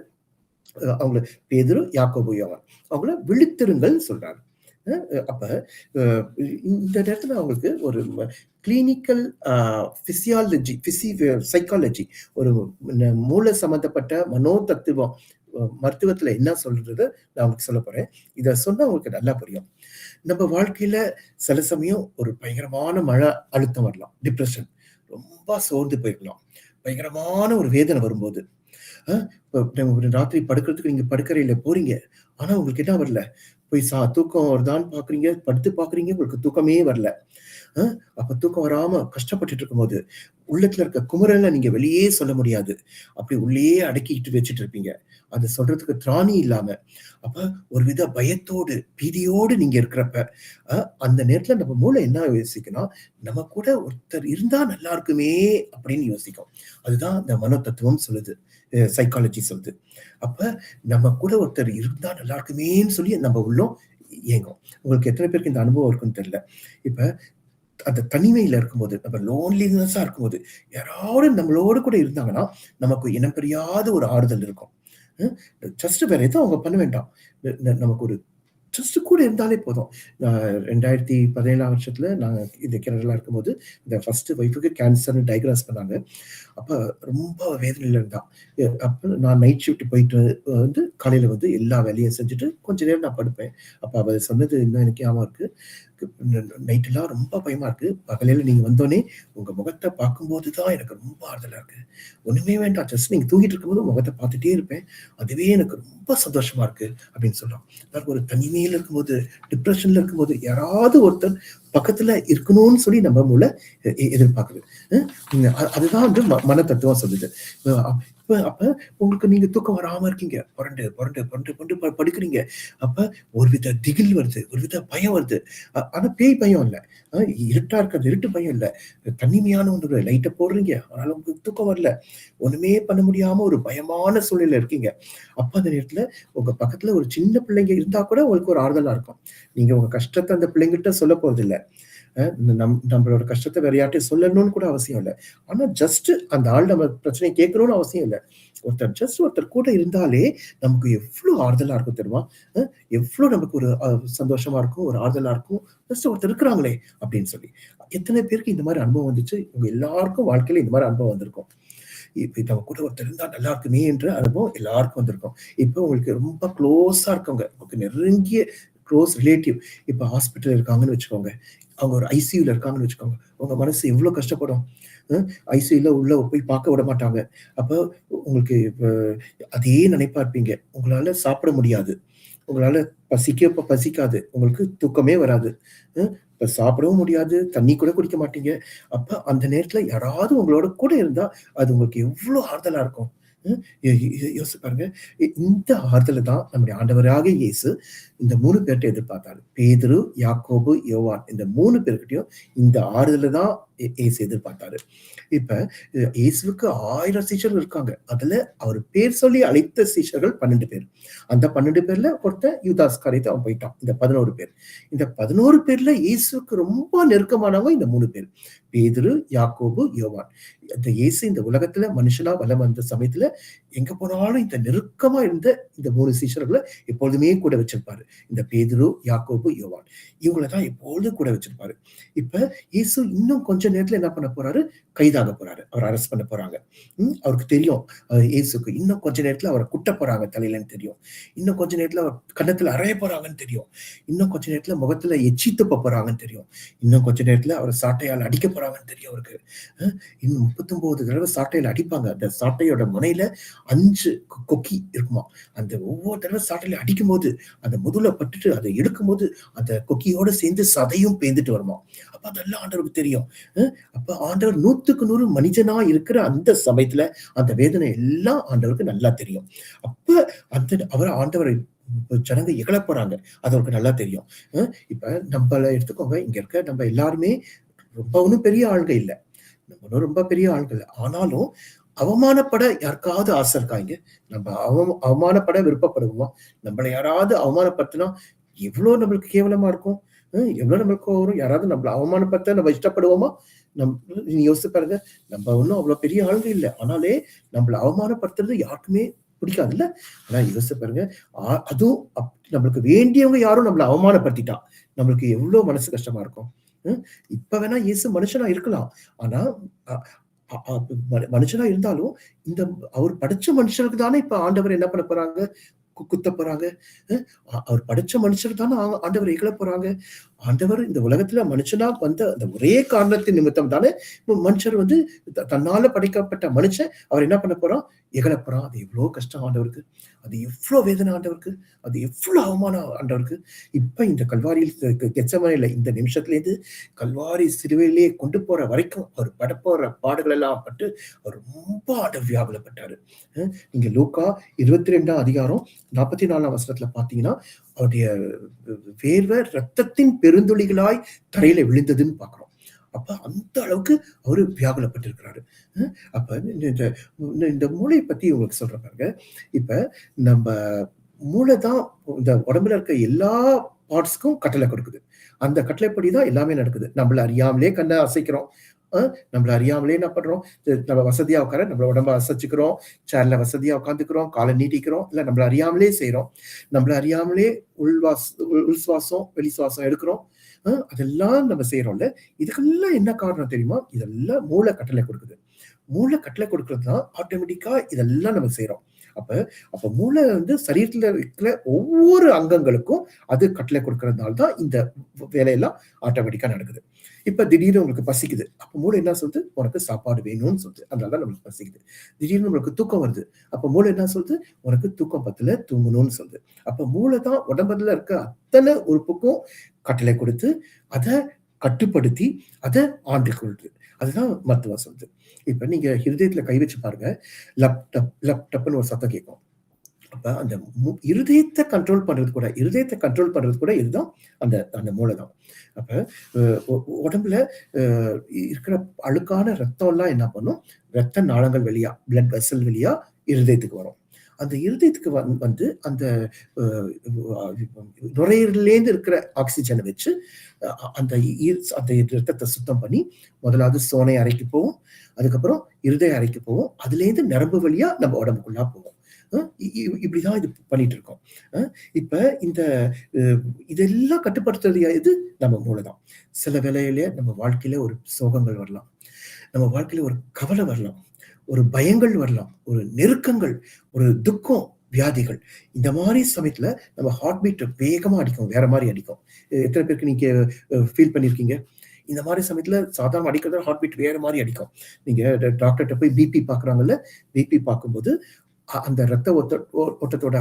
அவங்கள பேதுரு, யாக்கோபு, யோவான் அவங்கள விழித்திருங்கள் சொல்றாரு. அப்ப இந்த நேரத்துல அவங்களுக்கு ஒரு கிளினிக்கல் பிசியாலஜி சைக்காலஜி ஒரு மூளை சம்பந்தப்பட்ட மனோ தத்துவம் மருத்துவத்துல என்ன சொல்றது நான் உங்களுக்கு சொல்ல போறேன். இத சொன்னா உங்களுக்கு நல்லா புரியும். நம்ம வாழ்க்கையில சில சமயம் ஒரு பயங்கரமான மன அழுத்தம் வரலாம், டிப்ரெஷன், ரொம்ப சோர்ந்து போயிருக்கலாம், பயங்கரமான ஒரு வேதனை வரும்போது ராத்திரி படுக்கிறதுக்கு நீங்க படுக்கறையில போறீங்க, ஆனா உங்களுக்கு என்ன வரல, போய் தூக்கம் வருதான்னு பாக்குறீங்க, படுத்து பாக்குறீங்க, உங்களுக்கு தூக்கமே வரல. அப்ப தூக்கம் வராம கஷ்டப்பட்டுட்டு இருக்கும்போது உள்ளத்துல இருக்க குமுறல நீங்க வெளியே சொல்ல முடியாது, அப்படி உள்ளே அடக்கிட்டு வச்சுட்டு இருப்பீங்க, அது சொல்றதுக்கு திராணி இல்லாம, அப்ப ஒரு வித பயத்தோடு பீதியோடு நீங்க இருக்கிறப்ப அந்த நேரத்துல நம்ம மூளை என்ன யோசிக்கணும்? நம்ம கூட ஒருத்தர் இருந்தா நல்லா இருக்குமே அப்படின்னு யோசிக்கும். அதுதான் இந்த மனோ தத்துவம் சொல்லுது, சைக்காலஜி சொல்லுது. அப்ப நம்ம கூட ஒருத்தர் இருந்தா நல்லா இருக்குமேன்னு சொல்லி நம்ம உள்ளம் ஏங்கும். உங்களுக்கு எத்தனை பேருக்கு இந்த அனுபவம் இருக்குன்னு தெரியல. இப்ப அந்த தனிமையில இருக்கும்போது, நம்ம லோன்லினஸா இருக்கும்போது யாராவது நம்மளோட கூட இருந்தாங்கன்னா நமக்கு இனம் பிரியாத ஒரு ஆறுதல் இருக்கும். ஜஸ்ட் வேற எதுவும் அவங்க பண்ண வேண்டாம், நமக்கு ஒரு ஜஸ்ட் கூட இருந்தாலே போதும். 2017ஆம் வருஷத்துல நாங்க இந்த கேரளால இருக்கும்போது இந்த ஃபர்ஸ்ட் ஒய்ஃபுக்கு கேன்சர்னு டயக்னாஸ் பண்ணாங்க. அப்ப ரொம்ப வேதனையில இருந்தா. அப்ப நான் நைட் ஷிஃப்ட் போயிட்டு வந்து காலையில வந்து எல்லா வேலையும் செஞ்சுட்டு கொஞ்ச நேரம் நான் படுப்பேன். அப்ப அவ சொன்னது இன்னும் எனக்கு ஞாபகம் இருக்கு. நைட் எல்லாம் ரொம்ப பயமா இருக்கு, பகலையில நீங்க வந்தோடனே உங்க முகத்தை பார்க்கும்போதுதான் எனக்கு ரொம்ப ஆறுதலா இருக்கு. ஒண்ணுமே வேண்டாம், ஜஸ்ட் நீங்க தூங்கிட்டு இருக்கும்போது முகத்தை பார்த்துட்டே இருப்பேன், அதுவே எனக்கு ரொம்ப சந்தோஷமா இருக்கு அப்படின்னு சொல்றோம். ஒரு தனிமையில இருக்கும்போது, டிப்ரெஷன்ல இருக்கும்போது யாராவது ஒருத்தர் பக்கத்துல இருக்கணும்னு சொல்லி நம்ம மூளை எதிர்பார்க்குது. அதுதான் வந்து மன தத்துவம் சொல்லுது. அப்ப உங்களுக்கு நீங்க தூக்கம் வராம இருக்கீங்க, புரண்டு புரண்டு புரண்டு புரண்டு படுக்கிறீங்க. அப்ப ஒரு வித திகில் வருது, ஒரு வித பயம் வருது. ஆனா பேய் பயம் இல்ல, இருட்டா இருக்கிறது இருட்டு பயம் இல்ல, தனிமையான ஒன்று. லைட்டை போடுறீங்க, ஆனாலும் உங்களுக்கு தூக்கம் வரல, ஒண்ணுமே பண்ண முடியாம ஒரு பயமான சூழ்நிலை இருக்கீங்க. அப்ப அந்த நேரத்துல உங்க பக்கத்துல ஒரு சின்ன பிள்ளைங்க இருந்தா கூட உங்களுக்கு ஒரு ஆறுதலா இருக்கும். நீங்க உங்க கஷ்டத்தை அந்த பிள்ளைங்கிட்ட சொல்ல போறது இல்ல, நம்மளோட கஷ்டத்தை வேற யார்ட்டையும் சொல்லணும்னு கூட அவசியம் இல்லை. ஆனா ஜஸ்ட் அந்த ஆள் நம்ம பிரச்சனையை கேட்கணும்னு அவசியம் இல்லை. ஒருத்தர் கூட இருந்தாலே நமக்கு எவ்வளவு ஆறுதலா இருக்கும் தெரியுமா? எவ்வளவு நமக்கு ஒரு சந்தோஷமா இருக்கும், ஒரு ஆறுதலா இருக்கும். ஜஸ்ட் ஒருத்தர் இருக்கிறாங்களே அப்படின்னு சொல்லி. எத்தனை பேருக்கு இந்த மாதிரி அனுபவம் வந்துச்சு? உங்க எல்லாருக்கும் வாழ்க்கையில இந்த மாதிரி அனுபவம் வந்திருக்கும். இப்ப நம்ம கூட ஒருத்தர் இருந்தா நல்லா இருக்குமே என்ற அனுபவம் எல்லாருக்கும் வந்திருக்கும். இப்ப உங்களுக்கு ரொம்ப க்ளோஸா இருக்கவங்க, உங்களுக்கு நெருங்கிய க்ளோஸ் ரிலேட்டிவ் இப்ப ஹாஸ்பிட்டல் இருக்காங்கன்னு வச்சுக்கோங்க. அவங்க ஒரு ஐசியூல இருக்காங்கன்னு வச்சுக்கோங்க. உங்க மனசு எவ்ளோ கஷ்டப்படும். அ ஐசியூல உள்ள போய் பார்க்க விட மாட்டாங்க. அப்ப உங்களுக்கு அதே நினைப்பா இருப்பீங்க. உங்களால சாப்பிட முடியாது. உங்களால பசிக்காது. உங்களுக்கு தூக்கமே வராது. அ இப்ப சாப்பிடவும் முடியாது. தண்ணீ கூட குடிக்க மாட்டீங்க. அப்ப அந்த நேரத்துல யாராவது உங்களோட கூட இருந்தா, அது உங்களுக்கு எவ்ளோ ஆறுதலா இருக்கும். ம். யோசிச்சு பாருங்க. இந்த ஆறுதல தான் நம்முடைய ஆண்டவராகிய இயேசு இந்த 3 பேர்ட்ட எதிர்பார்த்தாரு. பேதுரு, யாக்கோபு, யோவான் இந்த 3 பேர்கிட்டயும் இந்த ஆறுதல தான் இயேசு எதிர்பார்த்தாரு. இப்ப இயேசுவுக்கு 1000 சீஷர்கள் இருக்காங்க. அதுல அவர் பேர் சொல்லி அழைத்த சீஷர்கள் 12 பேர். அந்த 12 பேர்ல ஒருத்தன் யூதாஸ் காரியத்த அவன் போயிட்டான். இந்த 11 பேர். இந்த 11 பேர்ல இயேசுவுக்கு ரொம்ப நெருக்கமானவங்க இந்த 3 பேர். பேதுரு, யாக்கோபு, யோவான். இந்த இயேசு இந்த உலகத்துல மனுஷனா வலம் வந்த சமயத்துல எங்க போனாலும் இந்த நெருக்கமா இருந்த இந்த 3 சீஷர்கள எப்பொழுதுமே கூட வச்சிருப்பாரு. இந்த பேதுரு, யாக்கோபு, யோவான். இவங்கள தான் எப்பொழுதும் கூட வச்சிருப்பாரு. இப்ப இயேசு இன்னும் கொஞ்ச நேரத்துல என்ன பண்ண போறாரு? கைதாக போறாரு. அவர அரெஸ்ட் பண்ண போறாங்க. அவருக்கு தெரியும். இயேசுக்கு இன்னும் கொஞ்ச நேரத்துல அவர குட்ட போறாங்க தலையிலன்னு தெரியும். இன்னும் கொஞ்ச நேரத்துல அவர் கன்னத்துல அறைய போறாங்கன்னு தெரியும். இன்னும் கொஞ்ச நேரத்துல முகத்துல எச்சி துப்ப போறாங்கன்னு தெரியும். இன்னும் கொஞ்ச நேரத்துல அவர சாட்டையால அடிக்க போறாங்கன்னு தெரியும் அவருக்கு. இன்னும் 39 தடவ சாட்டையில அடிப்பாங்க. அந்த சாட்டையோட முனையில 5 கொக்கி இருக்குமாம். அந்த ஒவ்வொரு தடவ சாட்டையில அடிக்கும்போது, அந்த முதுகுல பட்டுட்டு அத எடுக்கும்போது, அந்த கொக்கியோட சேர்ந்து சதையும் பேந்துட்டு வருமாம். அப்ப அதெல்லாம் ஆண்டவருக்கு தெரியும். அப்ப ஆண்டவர் 100க்கு 100 மனிதனா இருக்கிற அந்த சமயத்துல, அந்த வேதனை எல்லாம் ஆண்டவருக்கு நல்லா தெரியும். அப்ப ஆண்டவரை ஜனங்க இகழப் போறாங்க. அது அவருக்கு நல்லா தெரியும். இப்ப நம்பள எடுத்துக்கோங்க. இங்க இருக்க நம்ம எல்லாருமே ரொம்ப ஒண்ணும் பெரிய ஆளுங்க இல்ல. நம்ம ஒண்ணும் ரொம்ப பெரிய ஆள்கள் இல்ல. ஆனாலும் அவமானப்பட யாருக்காவது ஆசை இருக்கா இங்க? நம்ம அவமானப்பட விருப்பப்படுவோமா? நம்மள யாராவது அவமானப்படுத்தினா எவ்ளோ நம்மளுக்கு கேவலமா இருக்கும். எவ்ளோ நம்மளுக்கு கோவம் வரும். யாராவது நம்மள அவமானப்படுத்த நம்ம இஷ்டப்படுவோமா? நம் நீங்க யோசிச்சு பாருங்க. நம்ம ஒண்ணும் அவ்ளோ பெரிய ஆளுங்க இல்ல. ஆனாலே நம்மள அவமானப்படுத்துறது யாருக்குமே பிடிக்காதுல்ல? ஆனா யோசிச்சு பாருங்க. அதுவும் நம்மளுக்கு வேண்டியவங்க யாரும் நம்மள அவமானப்படுத்திட்டா, நம்மளுக்கு எவ்ளோ மனசு கஷ்டமா இருக்கும். ம். இப்ப வேணா இயேசு மனுஷனா இருக்கலாம். ஆனா அ அ அ மனுஷனா இருந்தாலும், இந்த அவர் படைச்ச மனுஷருக்கு தானே இப்ப ஆண்டவர் என்ன பண்ண போறாங்க? குத்த போறாங்க. அவர் படைச்ச மனுஷர் தானே ஆண்டவர் இகழ போறாங்க. ஆண்டவர் இந்த உலகத்துல மனுஷனா வந்த அந்த ஒரே காரணத்தின் நிமித்தம் தானே மனுஷர் வந்து தன்னால படைக்கப்பட்ட மனுஷன் அவர் என்ன பண்ண போறான்? இகழ போறான். அது எவ்ளோ கஷ்டம் ஆண்டவருக்கு. அது எவ்ளோ வேதனை ஆண்டவருக்கு. அது எவ்ளோ அவமானம் ஆண்டவருக்கு. இப்ப இந்த கல்வாரியில் கெத்செமனேல இந்த நிமிஷத்துலேருந்து கல்வாரி சிலுவையிலே கொண்டு போற வரைக்கும் அவர் படப்போற பாடுகள் எல்லாம் பட்டு அவர் ரொம்ப ஆண்டவர் வியாகுலப்பட்டாரு. நீங்க லூக்கா 22ஆம் அதிகாரம் 44ஆம் வசனத்துல பார்த்தீங்கன்னா, அவருடைய வேர்வை ரத்தத்தின் பெருந்துளிகளாய் தரையில விழுந்ததுன்னு பார்க்கிறோம். அப்ப அந்த அளவுக்கு அவரு வியாகுலப்பட்டிருக்கிறாரு. அப்ப இந்த இந்த மூளைய பத்தி உங்களுக்கு சொல்றேன் பாருங்க. இப்ப நம்ப மூளை தான் இந்த உடம்புல இருக்க எல்லா பார்ட்ஸ்க்கும் கட்டளை கொடுக்குது. அந்த கட்டளைப்படி தான் எல்லாமே நடக்குது. நம்மள அறியாமலே கண்ண அசைக்கிறோம். அ நம்மள அறியாமலே என்ன பண்றோம்? நம்ம வசதியா உட்கார நம்மள உடம்ப அசைச்சுக்கிறோம். சேர்ல வசதியா உட்கார்ந்துக்கிறோம். கால நீட்டிக்கிறோம். இல்ல நம்மள அறியாமலே செய்றோம். நம்மள அறியாமலே உள் சுவாசம், வெளி சுவாசம் எடுக்கிறோம். அதெல்லாம் நம்ம செய்றோம்ல. இதுக்கெல்லாம் என்ன காரணம் தெரியுமா? இதெல்லாம் மூளை கட்டளை கொடுக்குது. மூளை கட்டளை கொடுக்கிறது தான் ஆட்டோமேட்டிக்கா இதெல்லாம் நம்ம செய்றோம். அப்ப அப்ப மூளை வந்து சரீரத்துல இருக்கிற ஒவ்வொரு அங்கங்களுக்கும் அது கட்டளை கொடுக்கிறதுனால தான் இந்த வேலையெல்லாம் ஆட்டோமேட்டிக்கா நடக்குது. இப்ப திடீர்னு உங்களுக்கு பசிக்குது. அப்ப மூளை என்ன சொல்லுது? உனக்கு சாப்பாடு வேணும்னு சொல்லுது. அதனால தான் நம்மளுக்கு பசிக்குது. திடீர்னு நம்மளுக்கு தூக்கம் வருது. அப்ப மூளை என்ன சொல்லுது? உனக்கு தூக்கம் பத்தல, தூங்கணும்னு சொல்லுது. அப்ப மூளை தான் உடம்புல இருக்க அத்தனை உறுப்புக்கும் கட்டளை கொடுத்து, அத கட்டுப்படுத்தி, அத ஆண்டு கொள்ளுது. அதுதான் மருத்துவம் சொல்லுது. இப்ப நீங்க இருதயத்துல கை வச்சு பாருங்க. லப் டப், லப் டப்ன்னு ஒரு சத்தம் கேட்கும். அப்ப அந்த இருதயத்த கண்ட்ரோல் பண்றது கூட இதுதான் அந்த அந்த மூளை தான். அப்ப அ உ உடம்புல அ இருக்கிற அழுக்கான ரத்தம்லாம் என்ன பண்ணும்? ரத்த நாளங்கள் வழியா, பிளட் வெசல் வழியா இருதயத்துக்கு வரும். அந்த இருதயத்துக்கு வந்து அந்த அ நுரையீரல்லேருந்து இருக்கிற ஆக்ஸிஜன வச்சு அந்த அந்த ரத்தத்த சுத்தம் பண்ணி, முதலாவது சோனை அறைக்கு போகும். அதுக்கப்புறம் இருதய அறைக்கு போகும். அதுலேருந்து நரம்பு வழியா நம்ம உடம்புக்குள்ள போகும். அ இ இ இப்படிதான் இது பண்ணிட்டு இருக்கோம். அ இப்ப இந்த அ இதெல்லாம் கட்டுப்படுத்துறது எது? நம்ம மூளை தான். சில வேளையில நம்ம வாழ்க்கையில ஒரு சோகங்கள் வரலாம். நம்ம வாழ்க்கையில ஒரு கவலை வரலாம். ஒரு பயங்கள் வரலாம். ஒரு நெருக்கங்கள், ஒரு துக்கம், வியாதிகள். இந்த மாரி சமயத்துல நம்ம ஹார்ட் பீட் வேகமா அடிக்கும். வேற மாரி அடிக்கும். எத்தன பேருக்கு நீங்க ஃபீல் பண்ணியிருக்கீங்க? இந்த மாரி சமயத்துல சாதாரண அடிக்கிறத ஹார்ட் பீட் வேற மாரி அடிக்கும். நீங்க டாக்டர்ட்ட போய் பிபி பார்க்குறாங்கல்ல, பிபி பார்க்கும்போது அந்த ரத்த ஓட்டத்தோட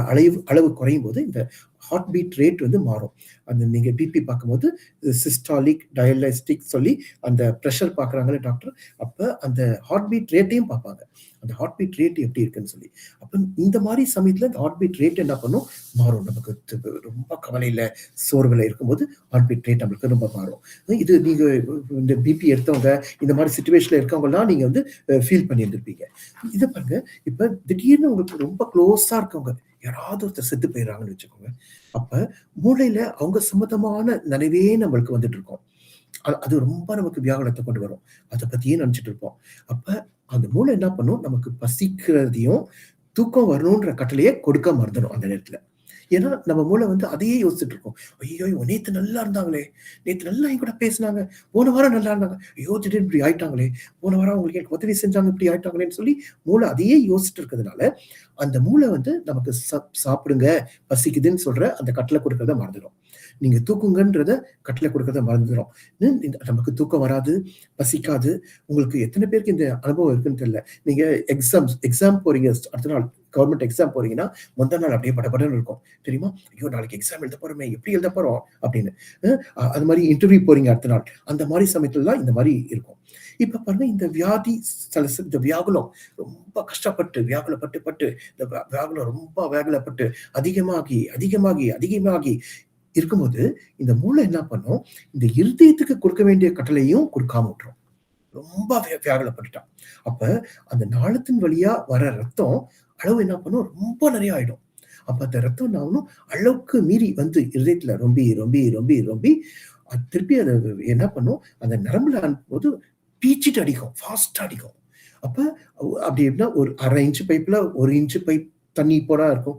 அளவு குறையும்போது, இந்த ஹார்ட் பீட் ரேட் வந்து மாறும். அந்த நீங்க பிபி பார்க்கும்போது சிஸ்டாலிக், டயலிஸ்டிக் சொல்லி அந்த பிரஷர் பார்க்குறாங்கல்ல டாக்டர், அப்ப அந்த ஹார்ட் பீட் ரேட்டையும் பார்ப்பாங்க. அந்த ஹார்ட் பீட் ரேட் எப்படி இருக்குன்னு சொல்லி. அப்ப இந்த மாரி சமயத்துல இந்த ஹார்ட் பீட் ரேட் என்ன பண்ணும்? மாறும். நமக்கு ரொம்ப கவலையில, சோர்வுல இருக்கும்போது ஹார்ட் பீட் ரேட் நம்மளுக்கு ரொம்ப மாறும். இது நீங்க இந்த பிபி எடுத்தவங்க, இந்த மாரி சிச்சுவேஷன்ல இருக்கவங்கலாம் நீங்க வந்து ஃபீல் பண்ணியிருந்திருப்பீங்க. இத பாருங்க, இப்ப திடீர்னு உங்களுக்கு ரொம்ப க்ளோஸா இருக்கவங்க, யாராவது ஒருத்தர் செத்து போயிடுறாங்கன்னு வச்சுக்கோங்க. அப்ப மூளையில அவங்க சம்மந்தமான நினைவே நம்மளுக்கு வந்துட்டு இருக்கும். அது ரொம்ப நமக்கு வியாகுலத்த கொண்டு வரும். அத பத்தியே நெனச்சுட்டு இருப்போம். அப்ப அந்த மூளை என்ன பண்ணும்? நமக்கு பசிக்கிறதையும், தூக்கம் வரணுன்ற கட்டளைய கொடுக்க மறந்துரும் அந்த நேரத்துல. ஏன்னா, நம்ம மூளை வந்து அதையே யோசிச்சுட்டு இருக்கும். "ஐய்யய்யோ! நேத்து நல்லா இருந்தாங்களே! நேத்து நல்லா என்கூட பேசுனாங்க. போன வாரம் நல்லா இருந்தாங்க. ஐயோ! திடீர்னு இப்படி ஆயிட்டாங்களே! போன வாரம் அவங்களுக்கு எனக்கு உதவி செஞ்சாங்க, இப்படி ஆயிட்டாங்களேன்னு" சொல்லி மூளை அதையே யோசிச்சுட்டு இருக்கிறதுனால, அந்த மூளை வந்து நமக்கு சாப்பிடுங்க, பசிக்குதுன்னு சொல்ற அந்த கட்டளை குடுக்கிறத மறந்துரும். நீங்க தூக்குங்கன்றத கட்டளை குடுக்கிறத மறந்துரும். நமக்கு தூக்கம் வராது, பசிக்காது. உங்களுக்கு எத்தன பேருக்கு இந்த அனுபவம் இருக்குன்னு தெரியல. நீங்க எக்ஸாம் போறீங்க அடுத்த நாள் கவர்ன்மென்ட் எக்ஸாம் போறீங்கன்னா, முந்தா நாள் அப்படியே படபடன்னு இருக்கும். தெரியுமா? ஐயோ! நாளைக்கு எக்ஸாம் எழுத போறோமே! எப்படி எழுத போறோம்? அப்படின்னு. அது மாரி இன்டர்வியூ போறீங்க அடுத்த நாள். அந்த மாரி சமயத்துலலாம் இந்த மாரி இருக்கும். இப்ப பாருங்க இந்த வியாதி இந்த வியாகுலம் ரொம்ப கஷ்டப்பட்டு வியாகுலப்பட்டு இந்த வியாகுலம் ரொம்ப வியாகுலப்பட்டு அதிகமாகி, அதிகமாகி, அதிகமாகி இருக்கும்போது, இந்த மூளை என்ன பண்ணும்? இந்த இருதயத்துக்கு கொடுக்க வேண்டிய கட்டளையும் கொடுக்காம விட்டுரும். ரொம்ப வியாகுலப்பட்டுட்டான். அப்ப அந்த நாளத்தின் வழியா வர ரத்தம் அளவு என்ன பண்ணும்? ரொம்ப நெறைய ஆயிடும். அப்ப அந்த ரத்தம் என்ன ஆகணும்? அளவுக்கு மீறி வந்து இருதயத்துல ரொம்பி, ரொம்பி, ரொம்பி, ரொம்பி திருப்பி அத என்ன பண்ணும்? அந்த நரம்புல அனுப்பும்போது பீச்சிட்டு அடிக்கும். ஃபாஸ்ட்டா அடிக்கும். அப்ப அப்படி எப்படின்னா ஒரு 1/2 இன்ச் பைப்ல 1 இன்ச் பைப் தண்ணி போனா இருக்கும்.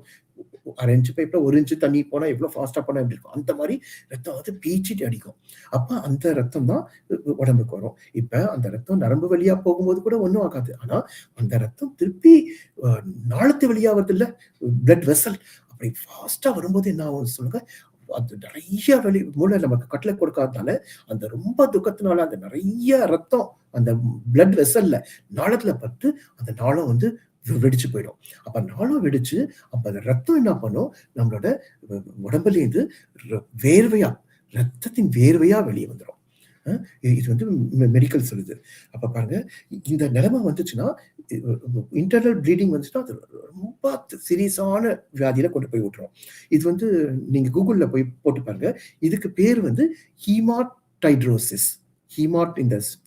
1/2 இன்ச் பைப்ல 1 இன்ச் தண்ணி போனா எவ்வளோ ஃபாஸ்ட்டா போனா எப்படி இருக்கும்? அந்த மாரி ரத்தம் வந்து பீச்சிட்டு அடிக்கும். அப்ப அந்த ரத்தம் தான் உடம்புக்கு வரும். இப்ப அந்த ரத்தம் நரம்பு வழியா போகும்போது கூட ஒண்ணும் ஆகாது. ஆனா, அந்த ரத்தம் திருப்பி அ நாளத்து வழியா வருதுல்ல, பிளட் வெசல் அப்படி ஃபாஸ்ட்டா வரும்போது என்ன ஆகும் சொல்லுங்க? அது நெறைய மூளை நமக்கு கட்டளை கொடுக்காதனால, அந்த ரொம்ப துக்கத்தினால அந்த நெறைய ரத்தம் அந்த பிளட் வெசல்ல நாளத்துல பட்டு, அந்த நாளம் வந்து வெடிச்சு போயிடும். அப்ப நாளம் வெடிச்சு, அப்ப அந்த ரத்தம் என்ன பண்ணும்? நம்மளோட உ உடம்புலேருந்து வேர்வையா, ரத்தத்தின் வேர்வையா வெளிய வந்துரும். அ இது வந்து மெடிக்கல் சொல்லுது. அப்ப பாருங்க, இந்த நிலைமை வந்துச்சுன்னா, இன்டர்னல் ப்ளீடிங் வந்துச்சுன்னா, அது ரொம்ப சீரியஸான வியாதியில கொண்டு போய் விட்டுரும். இது வந்து நீங்க Googleல போய் போட்டு பாருங்க. இதுக்கு பேரு வந்து ஹீமாடைட்ரோசிஸ்.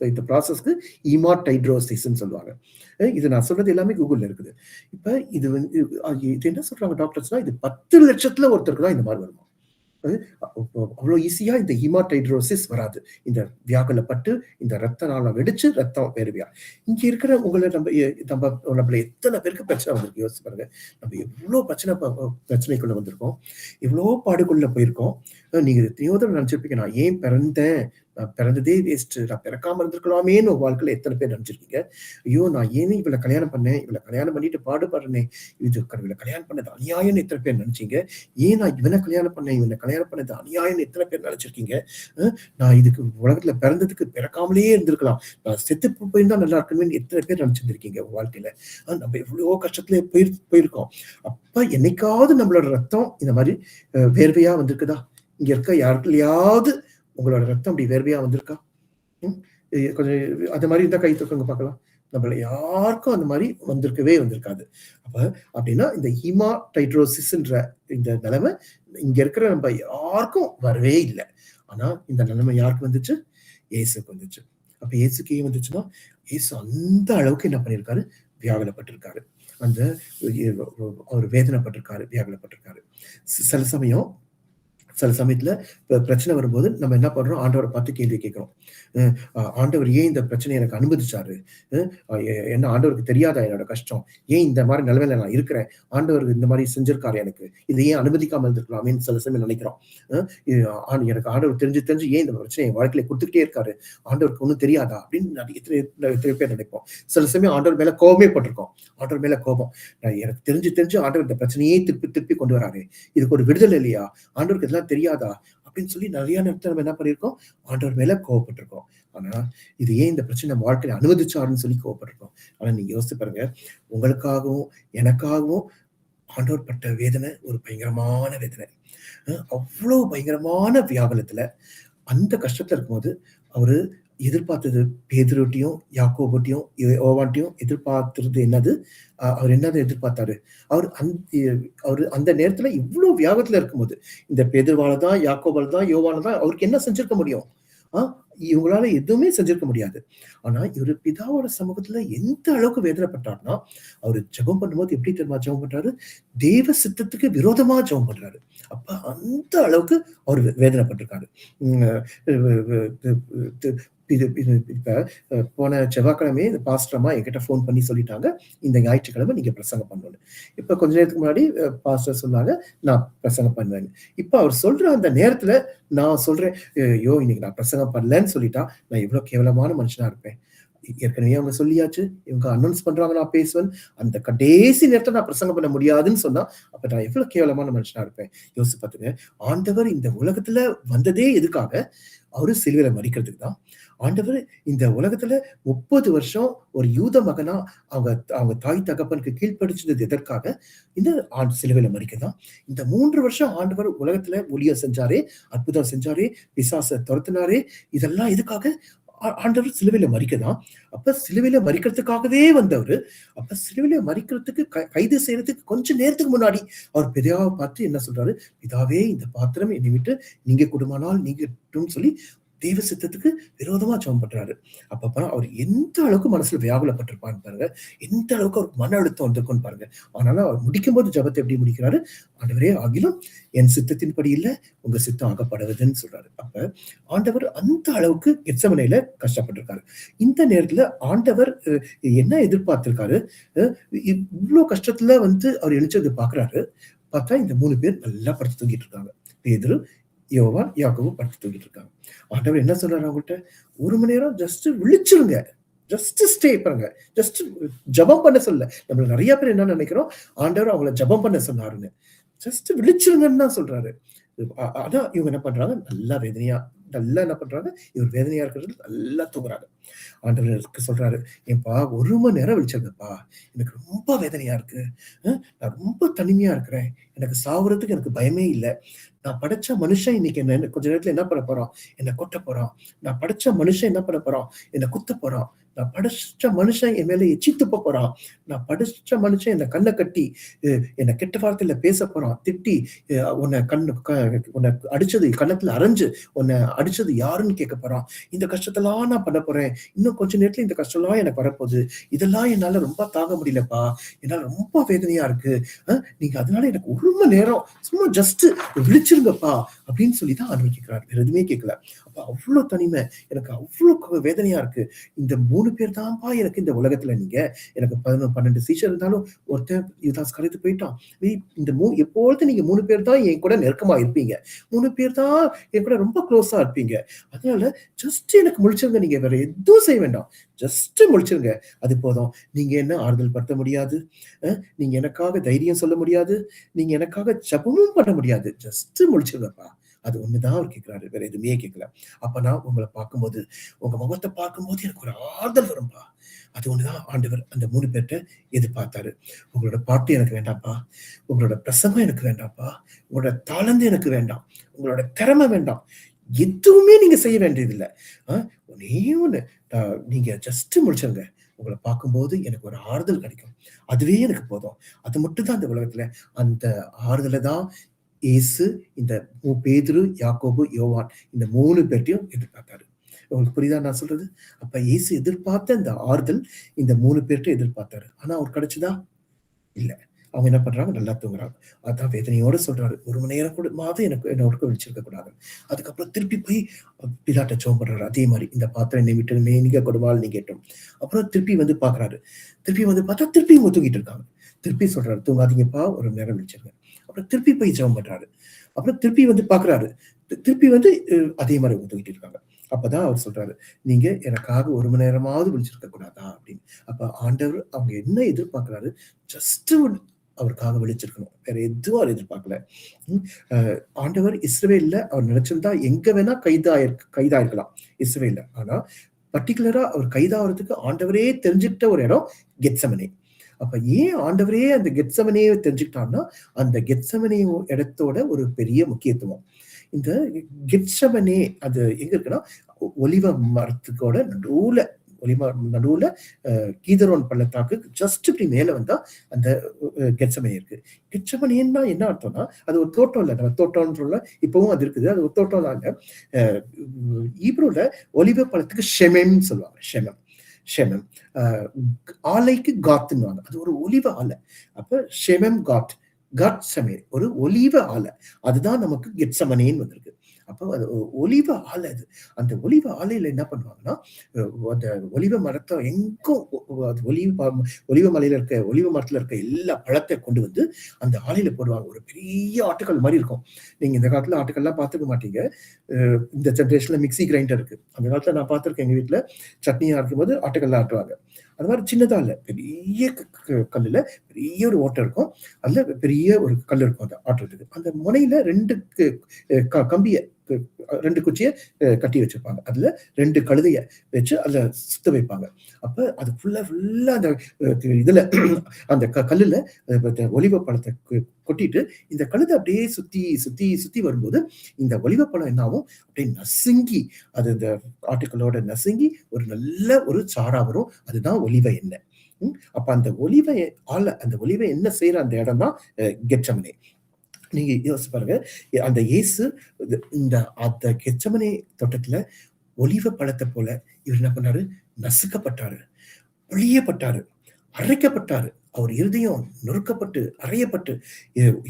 இந்த ப்ராசஸ்க்கு ஹீமாடைட்ரோசிஸ்ன்னு சொல்லுவாங்க. இது நான் சொல்றது எல்லாமே Googleல இருக்குது. இப்ப இது வந்து இது என்ன சொல்றாங்க டாக்டர்ஸ்னா, இது 10,00,000த்துல ஒருத்தருக்கு தான் இந்த மாரி வருமாம். அ அவ்ளோ ஈஸியா இந்த ஹீமாடைட்ரோசிஸ் வராது. இந்த வியாகுலப்பட்டு, இந்த ரத்த நாளம் வெடிச்சு, ரத்தம் வேர்வையா. இங்க இருக்கிற உங்கள நம்மள எத்தன பேருக்கு பிரச்சனை வந்திருக்கு யோசிச்சு பாருங்க. நம்ம எவ்ளோ பிரச்சனைக்குள்ள வந்திருக்கோம். எவ்ளோ பாடுக்குள்ள போயிருக்கோம். நீங்க எத்தனையோ தடவ நெனச்சிருப்பீங்க, நான் ஏன் பிறந்தேன்? நான் பிறந்ததே வேஸ்ட்டு. நான் பிறக்காம இருந்திருக்கலாமேன்னு உங்க வாழ்க்கையில எத்தன பேர் நெனச்சிருக்கீங்க? ஐயோ! நான் ஏன் இவள கல்யாணம் பண்ணேன்? இவள கல்யாணம் பண்ணிட்டு பாடுபடுறேனே! இவள கல்யாணம் பண்ணது அநியாயம்ன்னு எத்தன பேர் நெனச்சீங்க? ஏன் நான் இவன கல்யாணம் பண்ணேன்? இவன கல்யாணம் பண்ணது அநியாயம்ன்னு எத்தன பேர் நெனச்சிருக்கீங்க? நான் இதுக்கு உலகத்துல பிறந்ததுக்கு பிறக்காமலேயே இருந்திருக்கலாம். நான் செத்து போயிருந்தா நல்லா இருக்குமேன்னு எத்தன பேர் நெனச்சிருந்திருக்கீங்க உங்க வாழ்க்கையில? நம்ம எவ்வளவோ கஷ்டத்துல போயிருக்கோம். அப்ப என்னைக்காவது நம்மளோட ரத்தம் இந்த மாரி வேர்வையா வந்திருக்குதா? இங்க இருக்க யாருலயாவது உங்களோட ரத்தம் அப்படி வேர்வையா வந்திருக்கா? ம். கொஞ்சம் அந்த மாரி இருந்தா கை தூக்குங்க பார்க்கலாம். நம்மள யாருக்கும் அந்த மாரி வந்திருக்காது. அப்ப அப்படின்னா இந்த ஹீமாடைட்ரோசிஸ்ன்ற இந்த நிலைமை இங்க இருக்கிற நம்ம யாருக்கும் வரவே இல்ல. ஆனா இந்த நிலைமை யாருக்கு வந்துச்சு? இயேசுக்கு வந்துச்சு. அப்ப இயேசுக்கு ஏன் வந்துச்சுன்னா, இயேசு அந்த அளவுக்கு என்ன பண்ணியிருக்காரு? வியாகுலப்பட்டிருக்காரு. அவர் வேதனைப்பட்டிருக்காரு, வியாகுலப்பட்டிருக்காரு. சில சமயம் சில சமயத்துல பிரச்சனை வரும்போது நம்ம என்ன பண்றோம்? ஆண்டவர பார்த்து கேள்வி கேட்கிறோம். அ ஆண்டவர் ஏன் இந்த பிரச்சனைய எனக்கு அனுமதிச்சாரு? என்ன ஆண்டவருக்கு தெரியாதா என்னோட கஷ்டம்? ஏன் இந்த மாரி நிலைமையில நான் இருக்கிறேன்? ஆண்டவர் இந்த மாரி செஞ்சிருக்காரு எனக்கு. இத ஏன் அனுமதிக்காம இருந்திருக்கலாமேன்னு சில சமயம் நினைக்கிறோம். அ இது எனக்கு ஆண்டவர் தெரிஞ்சு தெரிஞ்சு ஏன் இந்த பிரச்சனைய என் வாழ்க்கையில குடுத்துக்கிட்டே இருக்காரு? ஆண்டவருக்கு ஒண்ணும் தெரியாதா? அப்படின்னு நெறைய எத்தனையோ பேர் நினைப்போம். சில சமயம் ஆண்டவர் மேல கோவமே பட்டுருக்கோம். ஆண்டவர் மேல கோபம். எனக்கு தெரிஞ்சு தெரிஞ்சு ஆண்டவர் இந்த பிரச்சனையே திருப்பி திருப்பி கொண்டு வராரே! இதுக்கு ஒரு விடுதலை இல்லையா? ஆண்டவருக்கு இதெல்லாம் தெரியாதா? அப்படின்னு சொல்லி நெறைய நேரத்துல நம்ம என்ன பண்ணியிருக்கோம்? ஆண்டவர் மேல கோவப்பட்டுருக்கோம். ஆனா, இது ஏன் இந்த பிரச்சனை நம்ம வாழ்க்கையில அனுமதிச்சாருன்னு சொல்லி கோவப்பட்டுருக்கோம். ஆனா நீங்க யோசிச்சு பாருங்க. உங்களுக்காகவும், எனக்காகவும் ஆண்டவர் பட்ட வேதனை ஒரு பயங்கரமான வேதனை. அவ்ளோ பயங்கரமான வியாகுலத்துல அந்த கஷ்டத்துல இருக்கும்போது, அவரு எதிர்பார்த்தது பேதுருட்டயும், யாக்கோபுட்டயும், யோவான்ட்டயும் எதிர்பார்த்திருந்தது என்னது? அவர் என்னத எதிர்பார்த்தாரு? அவரு அந் எ அவரு அந்த நேரத்துல இவ்ளோ வியாகுலத்துல இருக்கும்போது, இந்த பேதுருவால தான், யாக்கோபால தான், யோவானால தான் அவருக்கு என்ன செஞ்சிருக்க முடியும்? ஆ இவங்களால எதுவுமே செஞ்சிருக்க முடியாது. ஆனா, இவரு பிதாவோட சமூகத்துல எந்த அளவுக்கு வேதனைப்பட்டார்ன்னா, அவரு ஜெபம் பண்ணும்போது எப்படி தெரியுமா ஜெபம் பண்றாரு? தேவ சித்தத்துக்கு விரோதமா ஜெபம் பண்றாரு. அப்ப அந்த அளவுக்கு அவரு வேதனைப்பட்டுருக்காரு. ம் அ இது இது இப்ப போன செவ்வாய்க்கிழமை பாஸ்டர் அம்மா என்கிட்ட ஃபோன் பண்ணி சொல்லிட்டாங்க. இந்த ஞாயிற்றுக்கிழமை நீங்க பிரசங்கம் பண்ணணும்னு. இப்ப கொஞ்ச நேரத்துக்கு முன்னாடி பாஸ்டர் சொன்னாங்க, நான் பிரசங்கம் பண்ணுவேன்னு. இப்ப அவர் சொல்ற அந்த நேரத்துல நான் சொல்றேன், ஐயோ! இன்னைக்கு நான் பிரசங்கம் பண்ணலன்னு சொல்லிட்டா, நான் எவ்வளோ கேவலமான மனுஷனா இருப்பேன். ஏற்கனவே அவங்க சொல்லியாச்சு. இவங்க அனவுன்ஸ் பண்றாங்க நான் பேசுவேன். அந்த கடைசி நேரத்துல நான் பிரசங்கம் பண்ண முடியாதுன்னு சொன்னா, அப்ப நான் எவ்வளவு கேவலமான மனுஷனா இருப்பேன். யோசிச்சு பாத்துங்க. ஆண்டவர் இந்த உலகத்துல வந்ததே எதுக்காக? அவரு சிலுவையில மரிக்கிறதுக்கு தான். ஆண்டவர் இந்த உலகத்துல 30 வருஷம் ஒரு யூத மகனா அவங்க அவங்க தாய் தகப்பனுக்கு கீழ்ப்படிச்சது எதற்காக? இந்த சிலுவையில மரிக்க தான். இந்த 3 வருஷம் ஆண்டவர் உலகத்துல ஊழியம் செஞ்சாரே, அற்புதம் செஞ்சாரே, பிசாச தொரத்துனாரே, இதெல்லாம் எதுக்காக? ஆண்டவர் சிலுவையில மரிக்க தான். அப்ப சிலுவையில மரிக்கிறதுக்காகவே வந்தவரு. அப்ப சிலுவையில மரிக்கிறதுக்கு கைது செய்யறதுக்கு கொஞ்ச நேரத்துக்கு முன்னாடி அவர் பிதாவ பார்த்து என்ன சொல்றாரு? "பிதாவே இந்த பாத்திரம் என்னை விட்டு நீங்க கூடுமானால் நீங்கட்டும்னு" சொல்லி தேவ சித்தத்துக்கு விரோதமா ஜெபம் பண்றாரு. அப்ப பாரு அவர் எந்த அளவுக்கு மனசுல வியாகுலப்பட்டிருப்பார்ன்னு பாருங்க. எந்த அளவுக்கு அவருக்கு மன அழுத்தம் வந்திருக்கும்னு பாருங்க. ஆனாலும் அவர் முடிக்கும்போது ஜெபத்த எப்படி முடிக்கிறாரு? "ஆண்டவரே ஆகிலும் என் சித்தத்தின்படி இல்ல, உங்க சித்தம் ஆகப்படுவதுன்னு" சொல்றாரு. அப்ப ஆண்டவர் அந்த அளவுக்கு கெத்செமனேல கஷ்டப்பட்டிருக்காரு. இந்த நேரத்துல ஆண்டவர் என்ன எதிர்பார்த்திருக்காரு? அ இவ்ளோ கஷ்டத்துல வந்து அவர் எழுந்திருச்சு பார்க்குறாரு. பார்த்தா இந்த 3 பேர் நல்லா படுத்து தூங்கிட்டு இருக்காங்க. பேதுரு, யோவான், யாக்கோபு படுத்து தூங்கிட்டு இருக்காங்க. ஆண்டவர் என்ன சொல்றாரு அவங்கள்ட்ட? 1 மணி நேரம் ஜஸ்ட் விழிச்சிருங்க. ஜஸ்ட் ஸ்டே பண்ணுங்க. ஜஸ்ட் ஜெபம் பண்ண சொல்லல. நம்மள நெறைய பேர் என்ன நெனைக்கிறோம்? ஆண்டவர் அவங்கள ஜெபம் பண்ண சொன்னாருன்னு. ஜஸ்ட் விழிச்சிருங்கன்னு தான் சொல்றாரு. அதான் இவங்க என்ன பண்றாங்க? நல்லா என்ன பண்றாங்க? இவர் வேதனையா இருக்கிறது நல்லா தூங்குறாங்க. ஆண்டவருக்கு சொல்றாரு, "ஏன்பா 1 மணி நேரம் விழிச்சிருங்கப்பா. எனக்கு ரொம்ப வேதனையா இருக்கு. நான் ரொம்ப தனிமையா இருக்கிறேன். எனக்கு சாவறதுக்கு எனக்கு பயமே இல்ல. நான் படைச்ச மனுஷன் இன்னைக்கு என்ன கொஞ்ச நேரத்துல என்ன பண்ண போறான்? என்ன கொட்ட போறான். நான் படைச்ச மனுஷன் என்ன பண்ண போறான்? என்ன குத்த போறான். நான் படைச்ச மனுஷன் என் மேல எச்சி துப்ப போறான். நான் படைச்ச மனுஷன் என்ன கண்ண கட்டி, அ என்ன கெட்ட வார்த்தையில பேச போறான். திட்டி, உன்ன உன்ன அடிச்சது கன்னத்துல அறைஞ்சு, உன்ன அடிச்சது யாருன்னு கேட்க போறான். இந்த கஷ்டத்தெல்லாம் நான் பண்ண போறேன். இன்னும் கொஞ்ச நேரத்துல இந்த கஷ்டம்லாம் எனக்கு வரப்போகுது. இதெல்லாம் என்னால ரொம்ப தாங்க முடியலப்பா. என்னால ரொம்ப வேதனையா இருக்கு. நீங்க அதனால எனக்கு 1 மணி நேரம் சும்மா ஜஸ்ட் விழிச்சிருங்கப்பா அப்படின்னு சொல்லி தான் ஆண்டவர் கேட்கிறார். வேற எதுவுமே கேட்கல. அப்ப அவ்ளோ தனிமை. எனக்கு அவ்ளோ வேதனையா இருக்கு. இந்த 3 பேர் தான்ப்பா எனக்கு இந்த உலகத்துல நீங்க. எனக்கு 11, 12 சீஷர் இருந்தாலும் ஒருத்தன் யூதாஸ் கரைத்து போயிட்டான். இந்த எப்பொழுதும் நீங்க 3 பேர் தான் என் கூட நெருக்கமா இருப்பீங்க. 3 பேர் தான் என் கூட ரொம்ப க்ளோஸா இருப்பீங்க. அதனால ஜஸ்ட் எனக்கு முழிச்சிருங்க. நீங்க வேற எதுவும் செய்ய வேண்டாம். ஜஸ்ட் முழிச்சிருங்க. அது போதும். நீங்க என்ன ஆறுதல் படுத்த முடியாது. நீங்க எனக்காக தைரியம் சொல்ல முடியாது. நீங்க எனக்காக ஜெபமும் பண்ண முடியாது. ஜஸ்ட் முழிச்சிருங்கப்பா. அது ஒண்ணு தான் அவர் கேட்கிறாரு. வேற எதுவுமே கேட்கல. அப்ப நான் உங்கள பார்க்கும்போது, உங்க முகத்த பார்க்கும்போது எனக்கு ஒரு ஆறுதல் வரும்பா. அது ஒண்ணு தான் ஆண்டவர் அந்த 3 பேர்ட்ட எதிர்பார்த்தாரு. உங்களோட பாட்டு எனக்கு வேண்டாம்ப்பா. உங்களோட பிரசங்கம் எனக்கு வேண்டாம்ப்பா. உங்களோட தாளந்து எனக்கு வேண்டாம். உங்களோட திறமை வேண்டாம். எதுவுமே நீங்க செய்ய வேண்டியதில்ல. அ ஒண்ணே ஒண்ணு. நீங்க ஜஸ்ட் முழிச்சிருங்க. உங்கள பார்க்கும்போது எனக்கு ஒரு ஆறுதல் கிடைக்கும். அதுவே எனக்கு போதும். அது மட்டும் தான் இந்த உலகத்துல. அந்த ஆறுதல தான் இயேசு இந்த பேதுரு, யாக்கோபு, யோவான் இந்த 3 பேர்ட்டயும் எதிர்பார்த்தாரு. உங்களுக்கு புரியுதா நான் சொல்றது? அப்ப இயேசு எதிர்பார்த்த இந்த ஆறுதல் இந்த 3 பேர்ட்ட எதிர்பார்த்தாரு. ஆனா அவருக்கு கிடைச்சதா? இல்ல. அவங்க என்ன பண்றாங்க? நல்லா தூங்குறாங்க. அதான் வேதனையோட சொல்றாரு. 1 மணி நேரம் கூடமாவது என்ன உறக்க விழிச்சிருக்க கூடாது. அதுக்கப்புறம் திருப்பி போய் பிலாட்ட ஜெபம் பண்றாரு. அதே மாரி இந்த பாத்திரம் என்னை விட்டு நீங்க கொடுமால் நீங்கட்டும். அப்புறம் திருப்பி வந்து பார்க்குறாரு. திருப்பி வந்து பார்த்தா திருப்பி இவங்க தூங்கிட்டு இருக்காங்க. திருப்பி சொல்றாரு, தூங்காதீங்கப்பா, 1 மணி நேரம் விழிச்சிருங்க. அப்புறம் திருப்பி போய் ஜெபம் பண்றாரு. அப்புறம் திருப்பி வந்து பார்க்குறாரு. திருப்பி வந்து அதே மாரி அவங்க தூங்கிட்டு இருக்காங்க. அப்பதான் அவர் சொல்றாரு, "நீங்க எனக்காக 1 மணி நேரமாவது விழிச்சிருக்க கூடாதா?" அப்படின்னு. அப்ப ஆண்டவர் அவங்க என்ன எதிர்பார்க்கிறாரு? ஜஸ்ட் அவருக்காக விழிச்சிருக்கணும். வேற எதுவும் அவர் எதிர்பார்க்கல. ம். அ ஆண்டவர் இஸ்ரவேல்ல அவர் நினைச்சிருந்தா எங்க வேணா கைதாயிருக்கலாம் இஸ்ரவேல்ல. ஆனா பர்ட்டிகுலரா அவர் கைதாவறதுக்கு ஆண்டவரே தெரிஞ்சுக்கிட்ட ஒரு இடம் கெத்செமனே. அப்ப ஏன் ஆண்டவரே அந்த கெத்செமனேய தெரிஞ்சுக்கிட்டார்ன்னா, அந்த கெத்செமனே இடத்தோட ஒரு பெரிய முக்கியத்துவம். இந்த கெத்செமனே அது எங்க இருக்குன்னா, ஒலிவ மரத்துக்கோட நடுவுல கீதரோன் பள்ளத்தாக்கு ஜஸ்ட் இப்படி மேல வந்தா அந்த கெத்செமனே இருக்கு. கெத்செமனேன்னா என்ன அர்த்தம்னா, அது ஒரு தோட்டம் இல்ல. நம்ம தோட்டம்னு சொல்ல இப்பவும் அது இருக்குது. அது ஒரு தோட்டம்லாம் இல்ல. அ ஈப்ரூல ஒலிவ பழத்துக்கு ஷெமெம்ன்னு சொல்லுவாங்க. ஷெமெம். ஷெமெம். அ ஆலைக்கு காத்ன்னுவாங்க. அது ஒரு ஒலிவ ஆலை. அப்ப ஷெமெம் காத். கத்செமே ஒரு ஒலிவ ஆலை. அதுதான் நமக்கு கெத்செமனேன்னு வந்திருக்கு. அப்போ அது ஒலிவ ஆலை அது. அந்த ஒலிவ ஆலையில என்ன பண்ணுவாங்கன்னா, அ அந்த ஒலிவ மரத்த எங்கும் அது ஒலிவ மலையில இருக்க ஒலிவ மரத்துல இருக்க எல்லா பழத்த கொண்டு வந்து அந்த ஆலையில போடுவாங்க. ஒரு பெரிய ஆட்டுக்கல் மாரி இருக்கும். நீங்க இந்த காலத்துல ஆட்டுக்கல்லாம் பார்த்துருக்க மாட்டீங்க. இந்த ஜெனரேஷன்ல மிக்ஸி கிரைண்டர் இருக்கு. அந்த காலத்துல நான் பார்த்துருக்கேன் எங்க வீட்ல. சட்னி அரைக்கும்போது ஆட்டுக்கல்ல ஆட்டுவாங்க. அது மாரி சின்னதா இல்ல. பெரிய கல்லுல பெரிய ஒரு ஓட்டை இருக்கும். அதுல பெரிய ஒரு கல் இருக்கும் அத ஆட்டுறதுக்கு. அந்த முனையில 2 கு கம்பிய 2 குச்சிய கட்டி வச்சிருப்பாங்க. அதுல 2 கழுதைய வச்சு அதுல சுத்த வைப்பாங்க. அப்ப அது ஃபுல்லா அந்த இதுல அந்த கல்லுல ஒலிவ பழத்த கொட்டிட்டு, இந்த கழுத அப்படியே சுத்தி வரும்போது, இந்த ஒலிவ பழம் என்ன ஆகும்? அப்படியே நசுங்கி, அது இந்த ஆட்டுக்களோட நசுங்கி ஒரு நல்ல ஒரு சாறா வரும். அதுதான் ஒலிவ எண்ணெய். அப்ப அந்த ஒலிவ எண்ணெய் செய்ற அந்த இடம் தான் கெத்செமனே. நீங்க யோசிச்சு பாருங்க. அந்த இயேசு அந்த கெத்செமனே தோட்டத்துல ஒலிவ பழத்த போல இவர் என்ன பண்ணாரு? நசுக்கப்பட்டாரு, பிழியப்பட்டாரு, அரைக்கப்பட்டாரு. அவர் இருதயம் நொறுக்கப்பட்டு, அறையப்பட்டு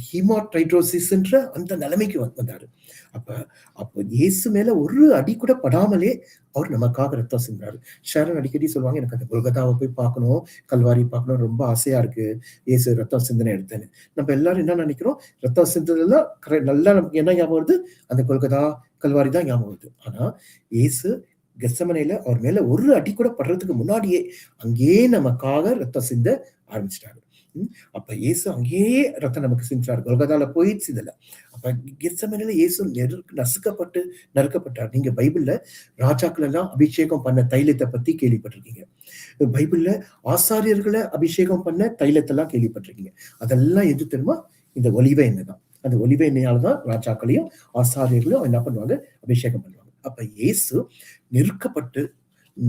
ஹீமாடைட்ரோசிஸ்ன்ற அந்த நிலைமைக்கு வந்தாரு. அப்ப அப்ப இயேசு மேல ஒரு அடி கூட படாமலே அவர் நமக்காக ரத்தம் சிந்தினாரு. ஷாரோன் அடிக்கடி சொல்லுவாங்க, "எனக்கு அந்த கொல்கத்தாவ போய் பார்க்கணும், கல்வாரி பார்க்கணும் ரொம்ப ஆசையா இருக்கு. இயேசு ரத்தம் சிந்தின இடத்துன்னு." நம்ம எல்லாரும் என்ன நினைக்கிறோம்? ரத்தம் சிந்துனதுலாம் நல்லா நமக்கு என்ன ஞாபகம் வருது? அந்த கொல்கத்தா, கல்வாரி தான் ஞாபகம் வருது. ஆனா இயேசு கெத்செமனேல அவர் மேல ஒரு அடி கூட படுறதுக்கு முன்னாடியே, அங்கேயே நமக்காக ரத்தம் சிந்த ஆரம்பிச்சுட்டாரு. அப்ப இயேசு அங்கேயே ரத்தம் நமக்கு சிந்துறாரு. கொல்கத்தால போய் சிந்தல. அப்ப கெத்செமனேல இயேசு நசுக்கப்பட்டு நறுக்கப்பட்டார். நீங்க பைபிள்ல ராஜாக்கள் எல்லாம் அபிஷேகம் பண்ண தைலத்த பத்தி கேள்விப்பட்டிருக்கீங்க. பைபிள்ல ஆசாரியர்கள அபிஷேகம் பண்ண தைலத்தெல்லாம் கேள்விப்பட்டிருக்கீங்க. அதெல்லாம் எது தெரியுமா? இந்த ஒலிவ எண்ணெய் தான். அந்த ஒலிவ எண்ணெயால தான் ராஜாக்களையும், ஆசாரியர்களையும் என்ன பண்ணுவாங்க? அபிஷேகம் பண்ணுவாங்க. அப்ப இயேசு நெருக்கப்பட்டு,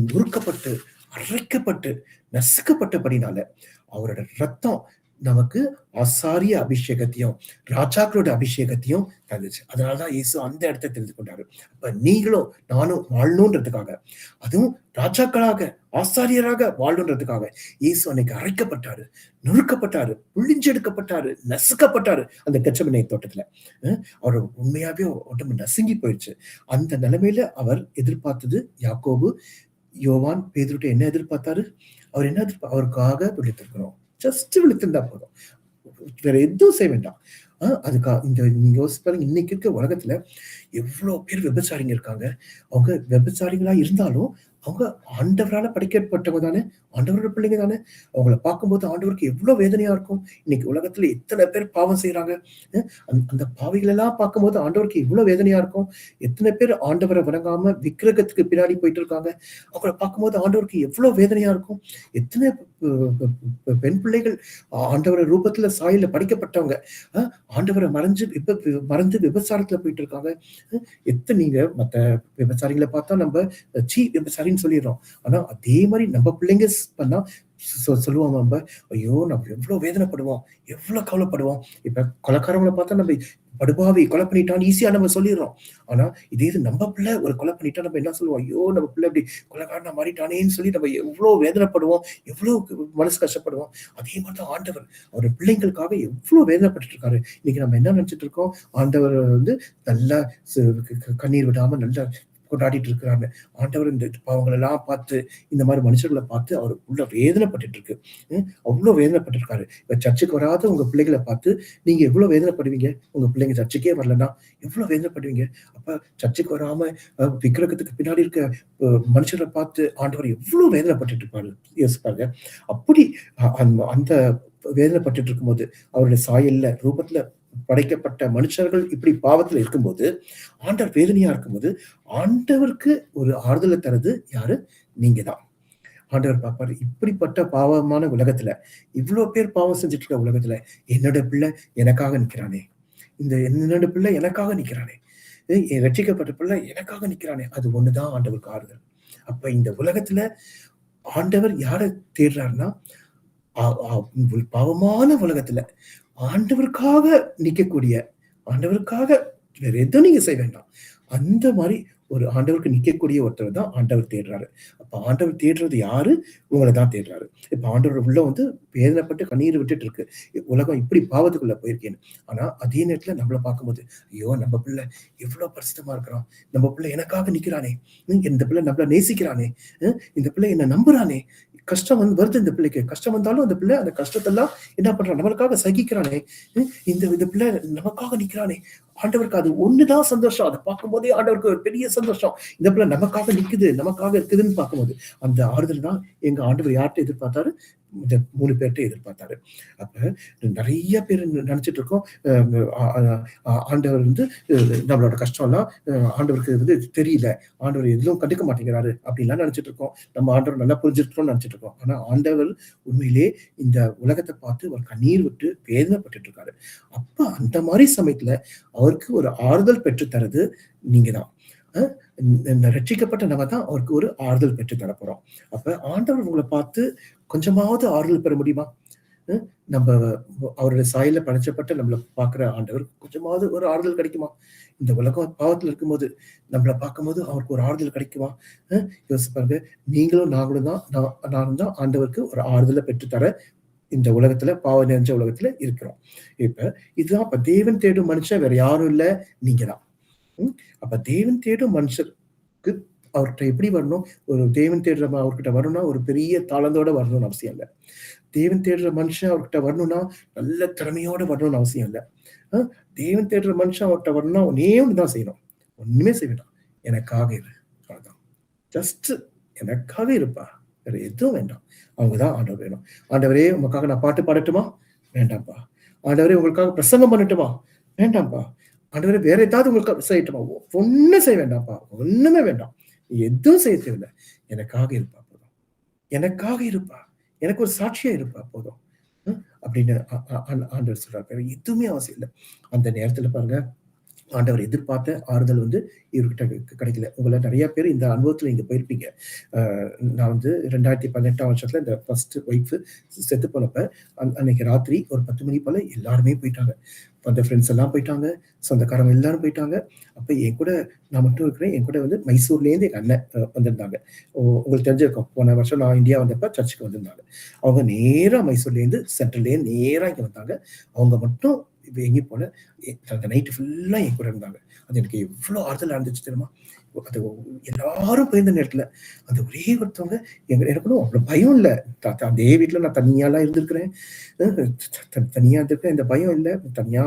நொறுக்கப்பட்டு, அரைக்கப்பட்டு, நசுக்கப்பட்டபடினால அவரோட ரத்தம் நமக்கு ஆசாரிய அபிஷேகத்தையும், ராஜாக்களோட அபிஷேகத்தையும் தந்துச்சு. அதனாலதான் இயேசு அந்த இடத்தை தெரிந்து கொண்டாரு. அப்ப நீங்களும் நானும் வாழணுன்றதுக்காக, அதுவும் ராஜாக்களாக, ஆசாரியராக வாழணுன்றதுக்காக இயேசு அன்னைக்கு அரைக்கப்பட்டாரு, நொறுக்கப்பட்டாரு, புழிஞ்செடுக்கப்பட்டாரு, நசுக்கப்பட்டாரு அந்த கெத்செமனே தோட்டத்துல. அவர் உண்மையாவே உடம்பு நசுங்கி போயிடுச்சு. அந்த நிலைமையில அவர் எதிர்பார்த்தது யாக்கோபு, யோவான், பேதுருட்ட என்ன எதிர்பார்த்தாரு? அவர் என்ன அவருக்காக விழித்திருக்கணும். ஜஸ்ட் விழித்திருந்தா போதும். வேற எதுவும் செய்ய வேண்டாம். நீங்க யோசிச்சு பாருங்க, இன்னைக்கு இருக்க உலகத்துல எவ்வளவு பேர் விபச்சாரிங்க இருக்காங்க. அவங்க விபச்சாரிகளா இருந்தாலும் அவங்க ஆண்டவரால படைக்கப்பட்டவங்க தானே, ஆண்டவரோட பிள்ளைங்க தானே. அவங்கள பார்க்கும்போது ஆண்டவருக்கு எவ்வளவு வேதனையா இருக்கும். இன்னைக்கு உலகத்துல எத்தனை பேர் பாவம் செய்யறாங்க. அந்த பாவிகள் எல்லாம் பார்க்கும்போது ஆண்டவருக்கு எவ்வளவு வேதனையா இருக்கும். எத்தனை பேர் ஆண்டவரை வணங்காம விக்கிரகத்துக்கு பின்னாடி போயிட்டு இருக்காங்க. அவங்கள பார்க்கும்போது ஆண்டவருக்கு எவ்வளவு வேதனையா இருக்கும். எத்தனை பெண் பிள்ளைகள் ஆண்டவர ரூபத்துல சாயல்ல படைக்கப்பட்டவங்க ஆண்டவரை மறந்து விபச்சாரத்துல போயிட்டு இருக்காங்க. நீங்க மத்த விபச்சாரிகளை பார்த்தா நம்ம விபச்சாரின்னு சொல்லிடுறோம். ஆனா அதே மாதிரி நம்ம பிள்ளைங்க பண்ணா சொல்லுவோம் நம்ப, ஐயோ! நம்ம எவ்ளோ வேதனைப்படுவோம், எவ்ளோ கவலைப்படுவோம். இப்ப கொலைக்காரங்கள பார்த்தா நம்ம படுபாவி கொலை பண்ணிட்டான்னு ஈஸியா நம்ம சொல்லிர்றோம். ஆனா, இதே இது நம்ம பிள்ளை ஒரு கொலை பண்ணிட்டா நம்ம என்ன சொல்லுவோம்? ஐயோ! நம்ம பிள்ளை இப்படி கொலைகாரனா மாறிட்டானேன்னு சொல்லி நம்ம எவ்ளோ வேதனைப்படுவோம், எவ்ளோ மனசு கஷ்டப்படுவோம். அதே மாரி தான் ஆண்டவர். அவரு பிள்ளைங்களுக்காக எவ்ளோ வேதனைப்பட்டுட்டு இருக்காரு. இன்னைக்கு நம்ம என்ன நெனச்சுட்டு இருக்கோம்? ஆண்டவர் வந்து நல்லா சு க க கண்ணீர் விடாம நல்லா கொண்டாடிட்டு இருக்கிறாங்க. ஆண்டவர் இந்த பாவங்கள் எல்லாம் பார்த்து, இந்த மாரி மனுஷர்கள பார்த்து அவரு உள்ள வேதனைப்பட்டுட்டு இருக்கு. அவ்ளோ வேதனைப்பட்டுருக்காரு. இப்ப சர்ச்சுக்கு வராத உங்க பிள்ளைகள பார்த்து, நீங்க எவ்ளோ வேதனைப்படுவீங்க? உங்க பிள்ளைங்க சர்ச்சுக்கே வரலன்னா, எவ்ளோ வேதனைப்படுவீங்க? அப்ப சர்ச்சுக்கு வராம விக்கிரகத்துக்கு பின்னாடி இருக்க மனுஷர பார்த்து ஆண்டவர் எவ்ளோ வேதனைப்பட்டுட்டு இருப்பாரு. யோசிச்சு பாருங்க. அப்படி அந்த வேதனைப்பட்டுட்டு இருக்கும்போது, அவருடைய சாயல்ல, ரூபத்துல படைக்கப்பட்ட மனுஷர்கள் இப்படி பாவத்துல இருக்கும்போது, ஆண்டவர் வேதனையா இருக்கும்போது, ஆண்டவருக்கு ஒரு ஆறுதல தர்றது யாரு? நீங்க தான். ஆண்டவர் பார்ப்பாரு. இப்படிப்பட்ட பாவமான உலகத்துல, இவ்ளோ பேர் பாவம் செஞ்சுட்டு இருக்க உலகத்துல, என்னோட பிள்ளை எனக்காக நிக்கிறானே! என்னோட பிள்ளை எனக்காக நிக்கிறானே! ரட்சிக்கப்பட்ட பிள்ளை எனக்காக நிக்கிறானே! அது ஒண்ணு தான் ஆண்டவருக்கு ஆறுதல். அப்ப இந்த உலகத்துல ஆண்டவர் யார தேடுறார்ன்னா, அ அ பாவமான உலகத்துல ஆண்டவருக்காக நிக்கக்கூடிய, ஆண்டவருக்காக வேற எதுவும் நீங்க செய்ய வேண்டாம். அந்த மாரி ஒரு ஆண்டவருக்கு நிக்கக்கூடிய ஒருத்தர தான் ஆண்டவர் தேடுறாரு. அப்ப ஆண்டவர் தேடுறது யாரு? உங்கள தான் தேடுறாரு. இப்ப ஆண்டவர் உள்ள வந்து வேதனைப்பட்டு கண்ணீர் விட்டுட்டு இருக்கு. உலகம் இப்படி பாவத்துக்குள்ள போயிருக்கேன்னு. ஆனா, அதே நேரத்துல நம்மள பார்க்கும்போது, ஐயோ! நம்ம பிள்ளை எவ்ளோ பரிசுத்தமா இருக்கிறான். நம்ம பிள்ளை எனக்காக நிக்கிறானே. இந்த பிள்ளை நம்மள நேசிக்கிறானே. இந்த பிள்ளை என்ன நம்புறானே. கஷ்டம் வருது இந்த பிள்ளைக்கு. கஷ்டம் வந்தாலும் அந்த பிள்ளை அந்த கஷ்டத்தெல்லாம் என்ன பண்றான்? நம்மளுக்காக சகிக்கிறானே. இந்த பிள்ளை நமக்காக நிக்கிறானே. ஆண்டவருக்கு அது ஒண்ணுதான் சந்தோஷம். அத பார்க்கும்போதே ஆண்டவருக்கு ஒரு பெரிய சந்தோஷம். இந்த பிள்ளை நமக்காக நிக்குது, நமக்காக இருக்குதுன்னு பார்க்கும்போது, அந்த ஆறுதல் தான் எங்க ஆண்டவர் யார்ட்ட எதிர்பார்த்தாரு? இந்த 3 பேர்ட்ட எதிர்பார்த்தாரு. அப்ப நெறைய பேர் நெனச்சுட்டு இருக்கோம். அ அ அ ஆண்டவர் வந்து நம்மளோட கஷ்டம்லாம் ஆண்டவருக்கு வந்து தெரியல. ஆண்டவர் எதுவும் கண்டுக்க மாட்டேங்கிறாரு அப்படின்லாம் நெனச்சுட்டு இருக்கோம். நம்ம ஆண்டவர் நல்லா புரிஞ்சிருக்கிறோம்னு நெனச்சுட்டு இருக்கோம். ஆனா ஆண்டவர் உண்மையிலே இந்த உலகத்த பார்த்து ஒரு கண்ணீர் விட்டு வேதனைப்பட்டுட்டு இருக்காரு. அப்ப அந்த மாரி சமயத்துல அவருக்கு ஒரு ஆறுதல் பெற்று தர்றது நீங்க தான். அ இந்த ரட்சிக்கப்பட்ட நம்ம தான் அவருக்கு ஒரு ஆறுதல் பெற்று தரப் போறோம். அப்ப ஆண்டவர் உங்கள பார்த்து கொஞ்சமாவது ஆறுதல் பெற முடியுமா? அ நம்ப அவருடைய சாயல்ல படைச்சப்பட்ட நம்மள பார்க்கிற ஆண்டவர் கொஞ்சமாவது ஒரு ஆறுதல் கிடைக்குமா? இந்த உலகம் பாவத்துல இருக்கும்போது, நம்மள பார்க்கும்போது அவருக்கு ஒரு ஆறுதல் கிடைக்குமா? அ யோசிச்சு பாருங்க. நீங்களும் நாங்களும் தான் நானும் தான் ஆண்டவருக்கு ஒரு ஆறுதல பெற்று தர இந்த உலகத்துல பாவம் நிறைஞ்ச உலகத்துல இருக்கிறோம். இப்ப இதுதான் அப்ப தேவன் தேடும் மனுஷன் வேற யாரும் இல்ல, நீங்க தான். ம். அப்ப தேவன் தேடும் மனுஷருக்கு அவர்ட்ட எப்படி வரணும்? ஒரு தேவன் தேடுற அவர்கிட்ட வரணும்னா, ஒரு பெரிய தாளந்தோட வரணும்னு அவசியம் இல்ல. தேவன் தேடுற மனுஷன் அவர்கிட்ட வரணும்னா, நல்ல திறமையோட வரணும்னு அவசியம் இல்ல. அ தேவன் தேடுற மனுஷன் அவர்ட்ட வரணும்னா, ஒண்ணே ஒண்ணு தான் செய்யணும். ஒண்ணுமே செய்ய வேண்டாம். எனக்காக இரு. அவ்வளதான். ஜஸ்ட் எனக்காக இருப்பா. வேற எதுவும் வேண்டாம். அவங்க தான் ஆண்டவர் வேணும். ஆண்டவரே! உமக்காக நான் பாட்டு பாடட்டுமா? வேண்டாம்ப்பா. ஆண்டவரே! உங்களுக்காக பிரசங்கம் பண்ணட்டுமா? வேண்டாம்ப்பா. ஆண்டவரே! வேற ஏதாவது உங்களுக்காக செய்யட்டுமா? ஒண்ணும் செய்ய வேண்டாம்ப்பா. ஒண்ணுமே வேண்டாம். நீ எதுவும் செய்ய தேவையில்ல. எனக்காக இருப்பா போதும். எனக்காக இருப்பா. எனக்கு ஒரு சாட்சியா இருப்பா போதும். அப்படின்னு ஆண்டவர் சொல்றாரு. வேற எதுவுமே அவசியம் இல்ல. அந்த நேரத்துல பாருங்க ஆண்டவர் எதிர்பார்த்த ஆறுதல் வந்து இவர்கிட்ட கிடைக்கல. உங்கள நெறைய பேர் இந்த அனுபவத்துல நீங்க போயிருப்பீங்க. அ நான் வந்து 2018ஆம் வருஷத்துல இந்த ஃபர்ஸ்ட் ஒய்ஃப் செத்து போனப்ப, அன்னைக்கு ராத்திரி ஒரு 10 மணி போல எல்லாருமே போயிட்டாங்க. வந்த ஃப்ரெண்ட்ஸ் எல்லாம் போயிட்டாங்க. சொந்தக்காரங்க எல்லாரும் போயிட்டாங்க. அப்ப என் கூட நான் மட்டும் இருக்கிறேன். என் கூட வந்து மைசூர்லேருந்து எங்க அண்ணன் வந்திருந்தாங்க. உங்களுக்கு தெரிஞ்சிருக்கும். போன வருஷம் நான் இந்தியா வந்தப்ப சர்ச்சுக்கு வந்திருந்தாங்க. அவங்க நேரா மைசூர்லேருந்து சென்ட்ரல்லேருந்து நேரா இங்க வந்தாங்க. அவங்க மட்டும் இப்ப எங்கேயும் போல. அந்த நைட் ஃபுல்லா என் கூட இருந்தாங்க. அது எனக்கு எவ்ளோ ஆறுதலா இருந்துச்சு தெரியுமா? அது எல்லாரும் போயிருந்த நேரத்துல, அந்த ஒரே ஒருத்தவங்க எனக்கு ஒண்ணும் அவ்ளோ பயம் இல்ல. அதே வீட்ல நான் தனியாலாம் இருந்திருக்கிறேன். தனியா இருந்திருக்கேன். இந்த பயம் இல்ல. தனியா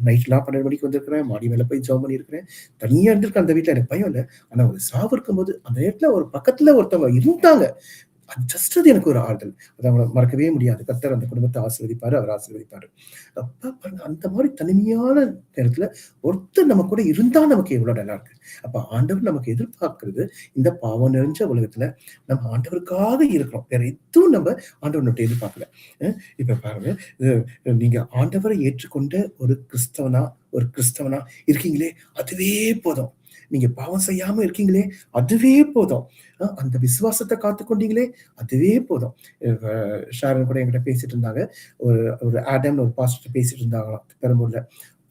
நைட்லாம் 12 மணிக்கு வந்திருக்கிறேன். மாடி மேல போய் ஜெபம் பண்ணியிருக்கிறேன். தனியா இருந்திருக்கேன் அந்த வீட்ல. எனக்கு பயம் இல்ல. ஆனா ஒரு சாவு இருக்கும்போது, அந்த நேரத்துல ஒரு பக்கத்துல ஒருத்தவங்க இருந்தாங்க. அது ஜஸ்ட் அது எனக்கு ஒரு ஆறுதல். அத அவங்கள மறக்கவே முடியாது. கர்த்தர் அந்த குடும்பத்த ஆசீர்வதிப்பாரு. அவர் ஆசீர்வதிப்பாரு. அப்ப பாருங்க அந்த மாரி தனிமையான நேரத்துல ஒருத்தர் நம்ம கூட இருந்தா நமக்கு எவ்வளோ நல்லா இருக்கு. அப்ப ஆண்டவர் நமக்கு எதிர்பார்க்கிறது இந்த பாவம் நிறைஞ்ச உலகத்துல நம்ம ஆண்டவருக்காக இருக்கிறோம். வேற எதுவும் நம்ம ஆண்டவர்ட்ட எதிர்பார்க்கல. அ இப்ப பாருங்க, நீங்க ஆண்டவரை ஏற்றுக்கொண்ட ஒரு கிறிஸ்தவனா இருக்கீங்களே, அதுவே போதும். நீங்க பாவம் செய்யாம இருக்கீங்களே, அதுவே போதும். அந்த விசுவாசத்த காத்துக்கொண்டீங்களே, அதுவே போதும். அ ஷாரோன் கூட என்கிட்ட பேசிட்டு இருந்தாங்க. ஒரு ஒரு ஆடம்னு ஒரு பாஸ்டர் பேசிட்டு இருந்தாங்களாம் பெரம்பூர்ல.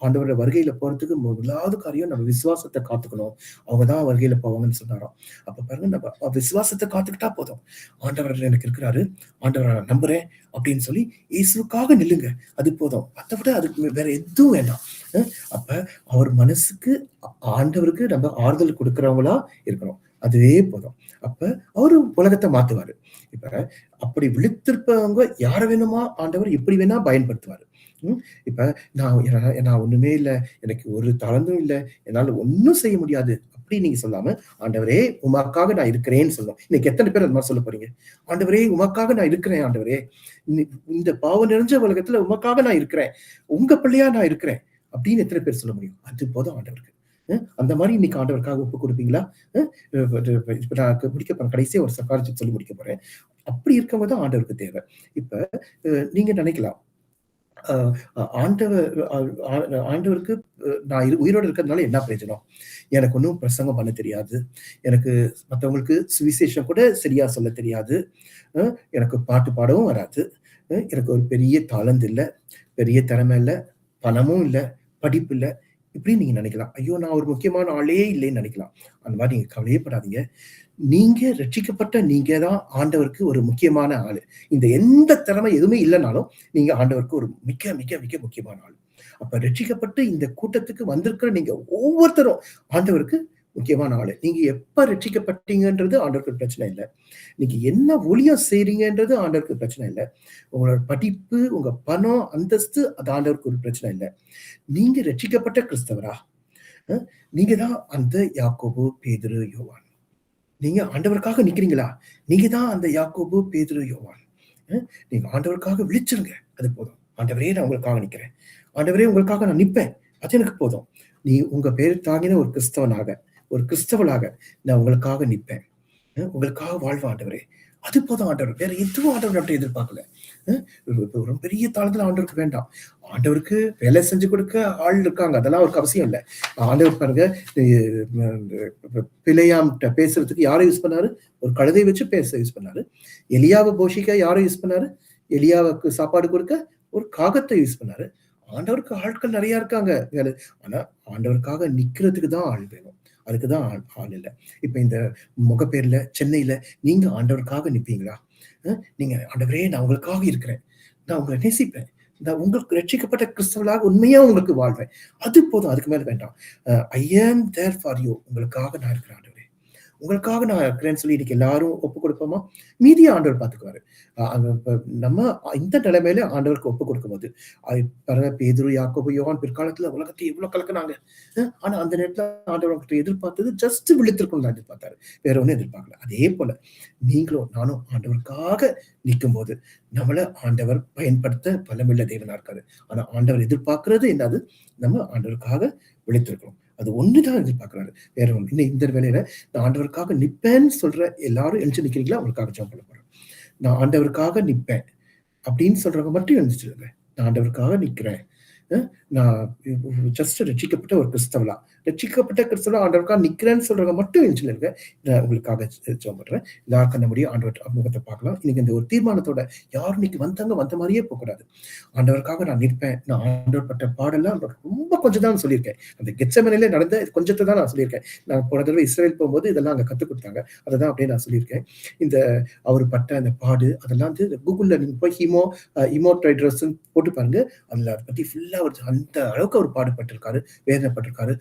ஆண்டவருடைய வருகையில போறதுக்கு முதலாவது காரியம் நம்ம விசுவாசத்த காத்துக்கணும். அவங்க தான் வருகையில போவாங்கன்னு சொன்னாராம். அப்ப பாருங்க நம்ம விசுவாசத்த காத்துக்கிட்டா போதும். ஆண்டவர் எனக்கு இருக்கிறாரு. ஆண்டவர நான் நம்புறேன் அப்படின்னு சொல்லி இயேசுவுக்காக நில்லுங்க. அது போதும். அத விட அதுக்கு வேற எதுவும் வேண்டாம். அ அப்ப அவர் மனசுக்கு ஆண்டவருக்கு நம்ம ஆறுதல் குடுக்கிறவங்களா இருக்கணும். அதுவே போதும். அப்ப அவரு உலகத்த மாத்துவாரு. இப்ப அப்படி விழித்திருப்பவங்க யார வேணுமா ஆண்டவர் எப்படி வேணா பயன்படுத்துவாரு. ம். இப்ப நான் ஒண்ணுமே இல்ல. எனக்கு ஒரு தாளந்தும் இல்ல. என்னால ஒண்ணும் செய்ய முடியாது. அப்படி நீங்க சொல்லாம, ஆண்டவரே உமக்காக நான் இருக்கிறேன்னு சொல்லணும். இன்னைக்கு எத்தன பேர் அந்த மாரி சொல்லப் போறீங்க? ஆண்டவரே உமக்காக நான் இருக்கிறேன் ஆண்டவரே. இந்த இந்த பாவம் நிறைஞ்ச உலகத்துல உமக்காக நான் இருக்கிறேன். உங்க பிள்ளையா நான் இருக்கிறேன். அப்படின்னு எத்தன பேர் சொல்ல முடியும்? அது போதும் ஆண்டவருக்கு. அந்த மாரி இன்னைக்கு ஆண்டவருக்காக ஒப்புக் குடுப்பீங்களா? அ இப்ப நான் முடிக்க போறேன். கடைசியா ஒரு காரியத்த சொல்லி முடிக்க போறேன். அப்படி இருக்கவங்க தான் ஆண்டவருக்கு தேவை. இப்ப நீங்க நினைக்கலாம். அ ஆண்டவர் அ ஆ ஆண்டவருக்கு நான் உயிரோட இருக்கிறதுனால என்ன பிரயோஜனம்? எனக்கு ஒண்ணும் பிரசங்கம் பண்ண தெரியாது. எனக்கு மத்தவங்களுக்கு சுவிசேஷம் கூட சரியா சொல்லத் தெரியாது. அ எனக்கு பாட்டு பாடவும் வராது. எனக்கு ஒரு பெரிய தாளந்து இல்ல. பெரிய திறமை இல்ல. பணமும் இல்ல. படிப்பு இல்ல. இப்படின்னு நீங்க நினைக்கலாம். ஐயோ! நான் ஒரு முக்கியமான ஆளே இல்லைன்னு நினைக்கலாம். அந்த மாரி நீங்க கவலையே படாதீங்க. நீங்க ரட்சிக்கப்பட்ட நீங்க தான் ஆண்டவருக்கு ஒரு முக்கியமான ஆளு. இந்த எந்த திறமை எதுவுமே இல்லனாலும், நீங்க ஆண்டவருக்கு ஒரு மிக, மிக, மிக முக்கியமான ஆள். அப்ப ரட்சிக்கப்பட்டு இந்த கூட்டத்துக்கு வந்திருக்கிற நீங்க ஒவ்வொருத்தரும் ஆண்டவருக்கு முக்கியமான ஆளு. நீங்க எப்ப ரட்சிக்கப்பட்டீங்கன்றது ஆண்டவருக்கு பிரச்சனை இல்ல. நீங்க என்ன ஊழியம் செய்றீங்கன்றது ஆண்டவருக்கு பிரச்சனை இல்ல. உங்களோட படிப்பு, உங்க பணம், அந்தஸ்து அது ஆண்டவருக்கு ஒரு பிரச்சனை இல்ல. நீங்க ரட்சிக்கப்பட்ட கிறிஸ்தவரா? அ நீங்க தான் அந்த யாக்கோபு, பேதுரு, யோவான். நீங்க ஆண்டவருக்காக நிக்கிறீங்களா? நீங்க தான் அந்த யாக்கோபு, பேதுரு, யோவான். அ நீங்க ஆண்டவருக்காக விழிச்சிருங்க. அது போதும். ஆண்டவரே நான் உங்களுக்காக நிக்கிறேன். ஆண்டவரே உங்களுக்காக நான் நிப்பேன். அது எனக்கு போதும். உங்க பேர் தாங்கின ஒரு கிறிஸ்தவனாக, ஒரு கிறிஸ்தவளாக நான் உங்களுக்காக நிப்பேன். உங்களுக்காக வாழ்வேன் ஆண்டவரே. அது போதும் ஆண்டவர். வேற எதுவும் ஆண்டவர் நம்மட்ட எதிர்பார்க்கல. அ ஒரு பெரிய தாளத்துல ஆண்டவருக்கு வேண்டாம். ஆண்டவருக்கு வேலை செஞ்சு கொடுக்க ஆள் இருக்காங்க. அதெல்லாம் அவருக்கு அவசியம் இல்ல. ஆண்டவர் பாருங்க, பிலேயாம்ட்ட பேசுறதுக்கு யார யூஸ் பண்ணாரு? ஒரு கழுதை வச்சு பேச யூஸ் பண்ணாரு. எலியாவ போஷிக்க யார யூஸ் பண்ணாரு? எலியாவுக்கு சாப்பாடு கொடுக்க ஒரு காகத்த யூஸ் பண்ணாரு. ஆண்டவருக்கு ஆட்கள் நெறைய இருக்காங்க. ஆனா ஆண்டவருக்காக நிக்கிறதுக்கு தான் ஆள் வேணும். அதுக்கு தான் ஆள் இல்ல. இப்ப இந்த முகப்பேர்ல, சென்னையில நீங்க ஆண்டவருக்காக நிப்பீங்களா? நீங்க ஆண்டவரே நான் உங்களுக்காக இருக்கிறேன். நான் உங்கள நேசிப்பேன். நான் உங்களுக்கு ரட்சிக்கப்பட்ட கிறிஸ்தவளாக உண்மையா உங்களுக்கு வாழ்வேன். அது போதும். அதுக்கு மேல வேண்டாம். ஐ ஆம் தேர் ஃபார் யூ. உங்களுக்காக நான் இருக்கிறேன் ஆண்டவரே. உங்களுக்காக நான் இருக்கிறேன்னு சொல்லி இன்னைக்கு எல்லாரும் ஒப்புக் கொடுப்போமா? மீதிய ஆண்டவர் பார்த்துக்குவாரு. அது நம்ம இந்த நிலைமையில ஆண்டவருக்கு ஒப்புக் கொடுக்கும்போது, பாருங்க பேதுரு, யாக்கோபு, யோவான் பிற்காலத்துல உலகத்தை எவ்வளவு கலக்குனாங்க. ஆனா அந்த நேரத்துல ஆண்டவர் அவங்ககிட்ட எதிர்பார்த்தது ஜஸ்ட் விழித்திருக்கணும்னு தான் எதிர்பார்த்தாரு. வேற ஒண்ணும் எதிர்பார்க்கல. அதே போல நீங்களும் நானும் ஆண்டவருக்காக நிக்கும்போது, நம்மள ஆண்டவர் பயன்படுத்த பலமுள்ள தேவனா இருக்காரு. ஆனா ஆண்டவர் எதிர்பார்க்கிறது என்னது? நம்ம ஆண்டவருக்காக விழித்திருக்கணும். அது ஒண்ணு தான் எதிர்பார்க்கிறாரு. வேற ஒண்ணு. இந்த வேளையில நான் ஆண்டவருக்காக நிப்பேன்னு சொல்ற எல்லாரும் எழுந்து நிக்கிறீங்களா? உங்களுக்காக ஜெபம் பண்ண போறேன். நான் ஆண்டவருக்காக நிப்பேன். அப்படின்னு சொல்றவங்க மட்டும் எழுந்துச்சுருங்க. நான் ஆண்டவருக்காக நிக்கிறேன். அ நான் ஜஸ்ட் ரட்சிக்கப்பட்ட ஒரு கிறிஸ்தவளா, ரட்சிக்கப்பட்ட கிறிஸ்தவளா ஆண்டவருக்காக நிக்கிறேன்னு சொல்றவங்க மட்டும் எழுந்து நில்லுங்க. நான் உங்களுக்காக ஜெபம் பண்றேன். எல்லார் கண்ண மூடி ஆண்டவர் முகத்த பார்க்கலாம். இன்னைக்கு இந்த ஒரு தீர்மானத்தோட யாரும் இன்னைக்கு வந்தாங்க வந்த மாரியே போக்கூடாது. ஆண்டவருக்காக நான் நிற்பேன். நான் ஆண்டவர் பட்ட பாடெல்லாம் ரொம்ப கொஞ்சம் தான் சொல்லியிருக்கேன். அந்த கெத்செமனேல நடந்த கொஞ்சத்த தான் நான் சொல்லியிருக்கேன். நான் போன தடவ இஸ்ரவேல் போம்போது இதெல்லாம் அங்க கத்துக் குடுத்தாங்க. அததான் அப்படியே நான் சொல்லியிருக்கேன். இந்த அவர் பட்ட அந்த பாடு அதெல்லாம் வந்து Googleல நீங்க போய் ஹீமோடைட்ரஸ்ன்னு போட்டு பாருங்க. அதுல அத பத்தி ஃபுல்லா அந்த அளவுக்கு அவர் பாடுபட்டிருக்காரு, வேதனைப்பட்டிருக்காரு.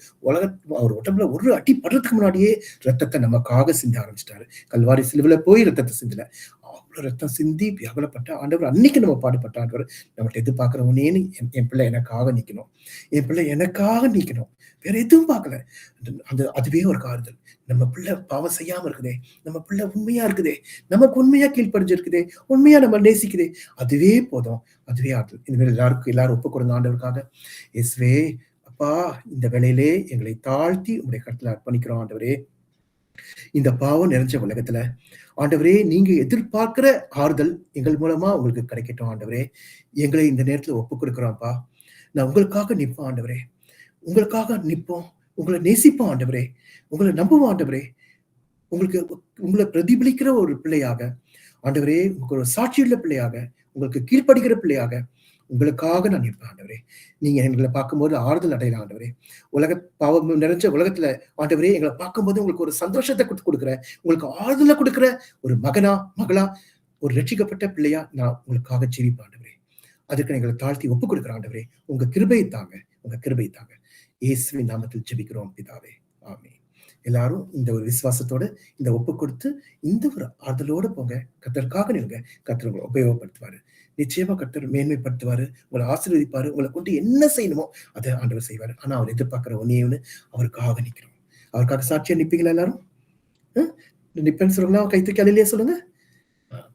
அவர் உடம்புல ஒரு அடி படுறதுக்கு முன்னாடியே ரத்தத்த நமக்காக சிந்த ஆரம்பிச்சுட்டாரு. கல்வாரி சிலுவையில போய் ரத்தத்த சிந்தல. அவ்வளவு ரத்தம் சிந்தி வியாகுலப்பட்ட ஆண்டவர் அன்னைக்கு நம்ம பாடுபட்ட ஆண்டவர் நம்மள்ட்ட எதிர்பார்க்கிறவனேன்னு என் பிள்ளை எனக்காக நிக்கணும். என் பிள்ளை எனக்காக நிக்கணும். வேற எதுவும் பார்க்கல. அதுவே ஒரு ஆறுதல். நம்ம பிள்ளை பாவம் செய்யாம இருக்குதே. நம்ம பிள்ளை உண்மையா இருக்குதே. நமக்கு உண்மையா கீழ்ப்படிஞ்சிருக்குதே. உண்மையா நம்ம நேசிக்குதே. அதுவே போதும். அதுவே ஆறுதல். இனிமேல் எல்லாரும் ஒப்புக் கொடுங்க ஆண்டவருக்காக. இயேசுவே, அப்பா இந்த வேளையிலே எங்களை தாழ்த்தி உம்முடைய கரத்துல அர்ப்பணிக்கிறோம் ஆண்டவரே. இந்த பாவம் நிறைஞ்ச உலகத்துல ஆண்டவரே நீங்க எதிர்பார்க்கிற ஆறுதல் எங்கள் மூலமா உங்களுக்கு கிடைக்கட்டும் ஆண்டவரே. எங்களை இந்த நேரத்துல ஒப்புக் கொடுக்கிறோம்ப்பா. நான் உங்களுக்காக நிப்போம் ஆண்டவரே. உங்களுக்காக நிப்போம். உங்கள நேசிப்போம் ஆண்டவரே. உங்கள நம்புவோம் ஆண்டவரே. உங்களுக்கு உங்கள பிரதிபலிக்கிற ஒரு பிள்ளையாக, ஆண்டவரே உங்களுக்கு ஒரு சாட்சியுள்ள பிள்ளையாக, உங்களுக்கு கீழ்ப்படிகிற பிள்ளையாக, உங்களுக்காக நான் இருப்பேன் ஆண்டவரே. நீங்க எங்கள பார்க்கும்போது ஆறுதல் அடையலாம் ஆண்டவரே. பாவம் நிறைஞ்ச உலகத்துல ஆண்டவரே எங்கள பார்க்கும்போது உங்களுக்கு ஒரு சந்தோஷத்த குடுக்குற, உங்களுக்கு ஆறுதல குடுக்குற ஒரு மகனா, மகளா, ஒரு ரட்சிக்கப்பட்ட பிள்ளையா நான் உங்களுக்காக ஜீவிப்பேன் ஆண்டவரே. அதுக்கு எங்களை தாழ்த்தி ஒப்புக் கொடுக்கிறேன் ஆண்டவரே. உங்க கிருபையை தாங்க. உங்க கிருபையை தாங்க. இயேசுவின் நாமத்தில் ஜெபிக்கிறோம் பிதாவே. ஆமென். எல்லாரும் இந்த ஒரு விசுவாசத்தோட இந்த ஒப்புக் கொடுத்து இந்த ஒரு ஆறுதலோட போங்க. கர்த்தருக்காக நில்லுங்க. கர்த்தர் உங்கள உபயோகப்படுத்துவாரு. நிச்சயமா கர்த்தர் மேன்மைப்படுத்துவாரு. உங்கள ஆசீர்வதிப்பாரு. உங்கள கொண்டு என்ன செய்யணுமோ அத ஆண்டவர் செய்வாரு. ஆனா அவர் எதிர்பார்க்கிற ஒண்ணே ஒண்ணு அவருக்காக நிக்கணும். அவருக்காக சாட்சியா நிப்பீங்களா எல்லாரும்? ம்? நிப்பேன்னு சொல்லுங்களா? கை தூக்கி அல்லேலூயா சொல்லுங்க.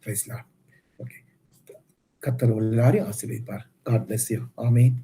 Praise lord. ஓகே. கர்த்தர் உங்க எல்லாரையும் ஆசீர்வதிப்பார். God bless you. ஆமென்.